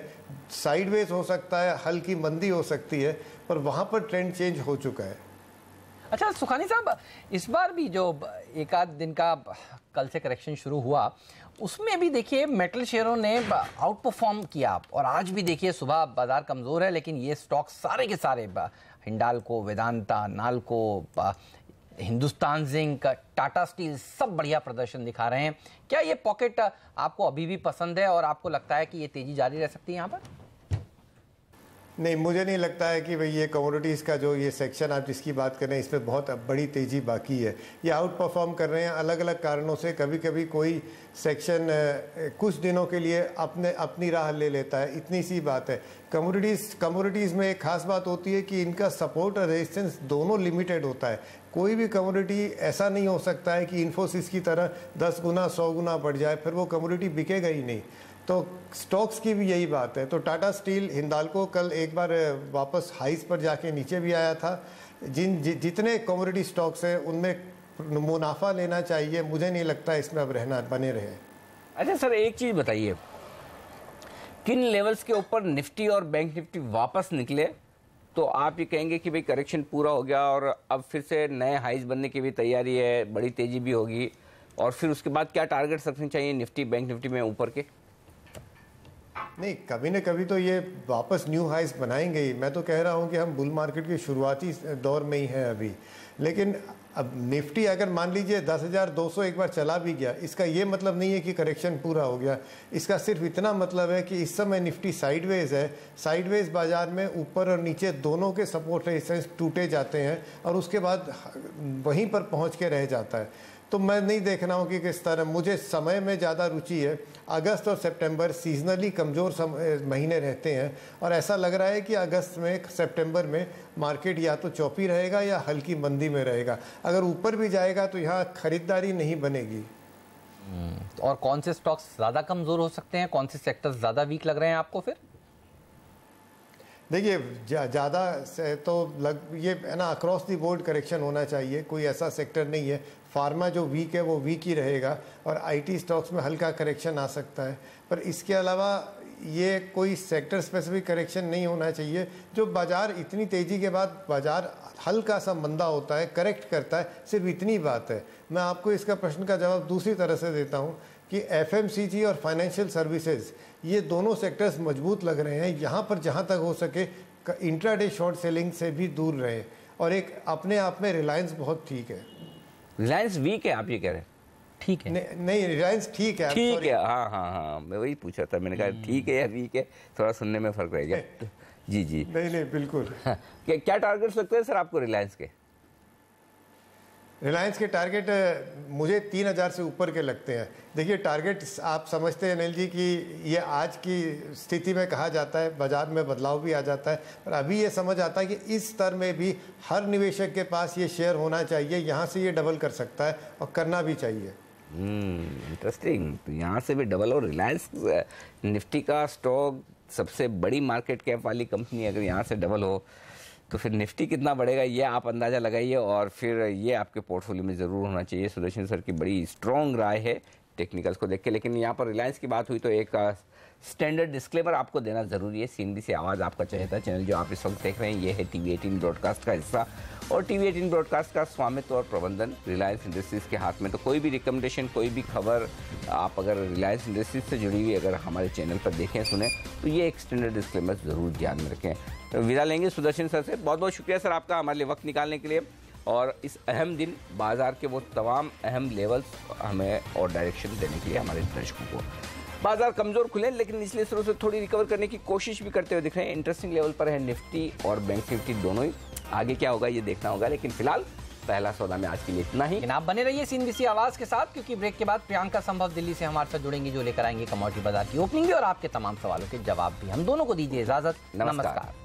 साइडवेज हो सकता है, हल्की मंदी हो सकती है, पर वहाँ पर ट्रेंड चेंज हो चुका है। अच्छा सुखानी साहब, इस बार भी जो एक आध दिन का कल से करेक्शन शुरू हुआ, उसमें भी देखिए मेटल शेयरों ने आउट परफॉर्म किया और आज भी देखिए सुबह बाजार कमज़ोर है, लेकिन ये स्टॉक सारे के सारे हिंडाल्को, वेदांता, नाल्को, हिंदुस्तान जिंक, टाटा स्टील सब बढ़िया प्रदर्शन दिखा रहे हैं। क्या ये पॉकेट आपको अभी भी पसंद है और आपको लगता है कि ये तेज़ी जारी रह सकती है यहाँ पर? नहीं, मुझे नहीं लगता है कि भाई ये कमोडिटीज़ का जो ये सेक्शन आप जिसकी बात कर रहे हैं इसमें बहुत बड़ी तेज़ी बाकी है। ये आउट परफॉर्म कर रहे हैं अलग अलग कारणों से। कभी कभी कोई सेक्शन कुछ दिनों के लिए अपनी राह ले लेता है, इतनी सी बात है। कमोडिटीज़ में एक खास बात होती है कि इनका सपोर्ट और रेजिस्टेंस दोनों लिमिटेड होता है। कोई भी कमोडिटी ऐसा नहीं हो सकता है कि इन्फोसिस की तरह 10 गुना 100 गुना बढ़ जाए, फिर वो कमोडिटी बिकेगा ही नहीं। तो स्टॉक्स की भी यही बात है। तो टाटा स्टील, हिंदाल्को कल एक बार वापस हाइस पर जाके नीचे भी आया था। जितने कमोडिटी स्टॉक्स हैं उनमें मुनाफा लेना चाहिए, मुझे नहीं लगता इसमें अब बने रहे। अच्छा सर, एक चीज़ बताइए, किन लेवल्स के ऊपर निफ्टी और बैंक निफ्टी वापस निकले तो आप ये कहेंगे कि भाई करेक्शन पूरा हो गया और अब फिर से नए हाइज बनने की भी तैयारी है, बड़ी तेज़ी भी होगी, और फिर उसके बाद क्या टारगेट्स रखने चाहिए निफ्टी बैंक निफ्टी में ऊपर के? नहीं, कभी न कभी तो ये वापस न्यू हाइस बनाएंगे ही। मैं तो कह रहा हूँ कि हम बुल मार्केट के शुरुआती दौर में ही हैं अभी। लेकिन अब निफ्टी अगर मान लीजिए 10,200 एक बार चला भी गया, इसका ये मतलब नहीं है कि करेक्शन पूरा हो गया। इसका सिर्फ इतना मतलब है कि इस समय निफ्टी साइडवेज है। साइडवेज बाजार में ऊपर और नीचे दोनों के सपोर्ट रेजिस्टेंस टूटे जाते हैं और उसके बाद वहीं पर पहुँच के रह जाता है। तो मैं नहीं देख रहा हूँ कि किस तरह, मुझे समय में ज़्यादा रुचि है। अगस्त और सितंबर सीजनली कमज़ोर महीने रहते हैं और ऐसा लग रहा है कि अगस्त में सितंबर में मार्केट या तो चौपी रहेगा या हल्की मंदी में रहेगा। अगर ऊपर भी जाएगा तो यहाँ खरीदारी नहीं बनेगी। और कौन से स्टॉक्स ज़्यादा कमज़ोर हो सकते हैं, कौन से सेक्टर्स ज़्यादा वीक लग रहे हैं आपको फिर? देखिए, ज़्यादा से तो ये है ना, अक्रॉस द बोर्ड करेक्शन होना चाहिए। कोई ऐसा सेक्टर नहीं है। फार्मा जो वीक है वो वीक ही रहेगा और आईटी स्टॉक्स में हल्का करेक्शन आ सकता है, पर इसके अलावा ये कोई सेक्टर स्पेसिफिक करेक्शन नहीं होना चाहिए। जो बाजार इतनी तेज़ी के बाद बाजार हल्का सा मंदा होता है, करेक्ट करता है, सिर्फ इतनी बात है। मैं आपको इसका प्रश्न का जवाब दूसरी तरह से देता हूँ कि एफएमसीजी और फाइनेंशियल सर्विसेज ये दोनों सेक्टर्स मजबूत लग रहे हैं। यहाँ पर जहाँ तक हो सके इंट्राडे शॉर्ट सेलिंग से भी दूर रहें। और एक अपने आप में रिलायंस बहुत ठीक है। रिलायंस वीक है आप ये कह रहे हैं? ठीक है। नहीं, रिलायंस ठीक है। ठीक है, हाँ हाँ हाँ, मैं वही पूछा था, मैंने कहा ठीक है या वीक है, थोड़ा सुनने में फर्क रह गया। जी जी, नहीं बिल्कुल। क्या टारगेट्स लगते हैं सर आपको रिलायंस के? रिलायंस के टारगेट मुझे 3000 से ऊपर के लगते हैं। देखिए टारगेट आप समझते हैं अनिल जी कि ये आज की स्थिति में कहा जाता है, बाजार में बदलाव भी आ जाता है, पर अभी ये समझ आता है कि इस स्तर में भी हर निवेशक के पास ये शेयर होना चाहिए, यहाँ से ये डबल कर सकता है और करना भी चाहिए। इंटरेस्टिंग। तो यहाँ से भी डबल। और रिलायंस निफ्टी का स्टॉक सबसे बड़ी मार्केट कैप वाली कंपनी, अगर यहाँ से डबल हो तो फिर निफ्टी कितना बढ़ेगा ये आप अंदाज़ा लगाइए, और फिर ये आपके पोर्टफोलियो में ज़रूर होना चाहिए। सुदर्शन सर की बड़ी स्ट्रॉन्ग राय है टेक्निकल्स को देख के। लेकिन यहाँ पर रिलायंस की बात हुई तो एक स्टैंडर्ड डिस्क्लेमर आपको देना ज़रूरी है। CNBC आवाज़ आपका चहेता चैनल जो आप इस वक्त देख रहे हैं, ये है TV18 ब्रॉडकास्ट का हिस्सा, और TV18 ब्रॉडकास्ट का स्वामित्व और प्रबंधन रिलायंस इंडस्ट्रीज़ के हाथ में। तो कोई भी रिकमेंडेशन, कोई भी खबर आप अगर रिलायंस इंडस्ट्रीज से जुड़ी हुई अगर हमारे चैनल पर देखें, सुने, तो ये एक स्टैंडर्ड डिस्क्लेमर ज़रूर ध्यान में रखें। तो विदा लेंगे सुदर्शन सर से। बहुत बहुत शुक्रिया सर आपका हमारे लिए वक्त निकालने के लिए, और इस अहम दिन बाजार के वो तमाम अहम लेवल्स हमें और डायरेक्शन देने के लिए हमारे दर्शकों को। बाजार कमज़ोर खुले लेकिन निचले स्तरों से थोड़ी रिकवर करने की कोशिश भी करते हुए दिख रहे हैं। इंटरेस्टिंग लेवल पर है निफ्टी और बैंक निफ्टी दोनों ही। आगे क्या होगा ये देखना होगा, लेकिन फिलहाल पहला सौदा में आज के लिए इतना ही। लेकिन आप बने रहिए CNBC आवाज़ के साथ, क्योंकि ब्रेक के बाद प्रियंका संभव दिल्ली से हमारे साथ जुड़ेंगी, जो लेकर आएंगे कमोडिटी बाजार की ओपनिंग भी और आपके तमाम सवालों के जवाब भी। हम दोनों को दीजिए इजाजत। नमस्कार।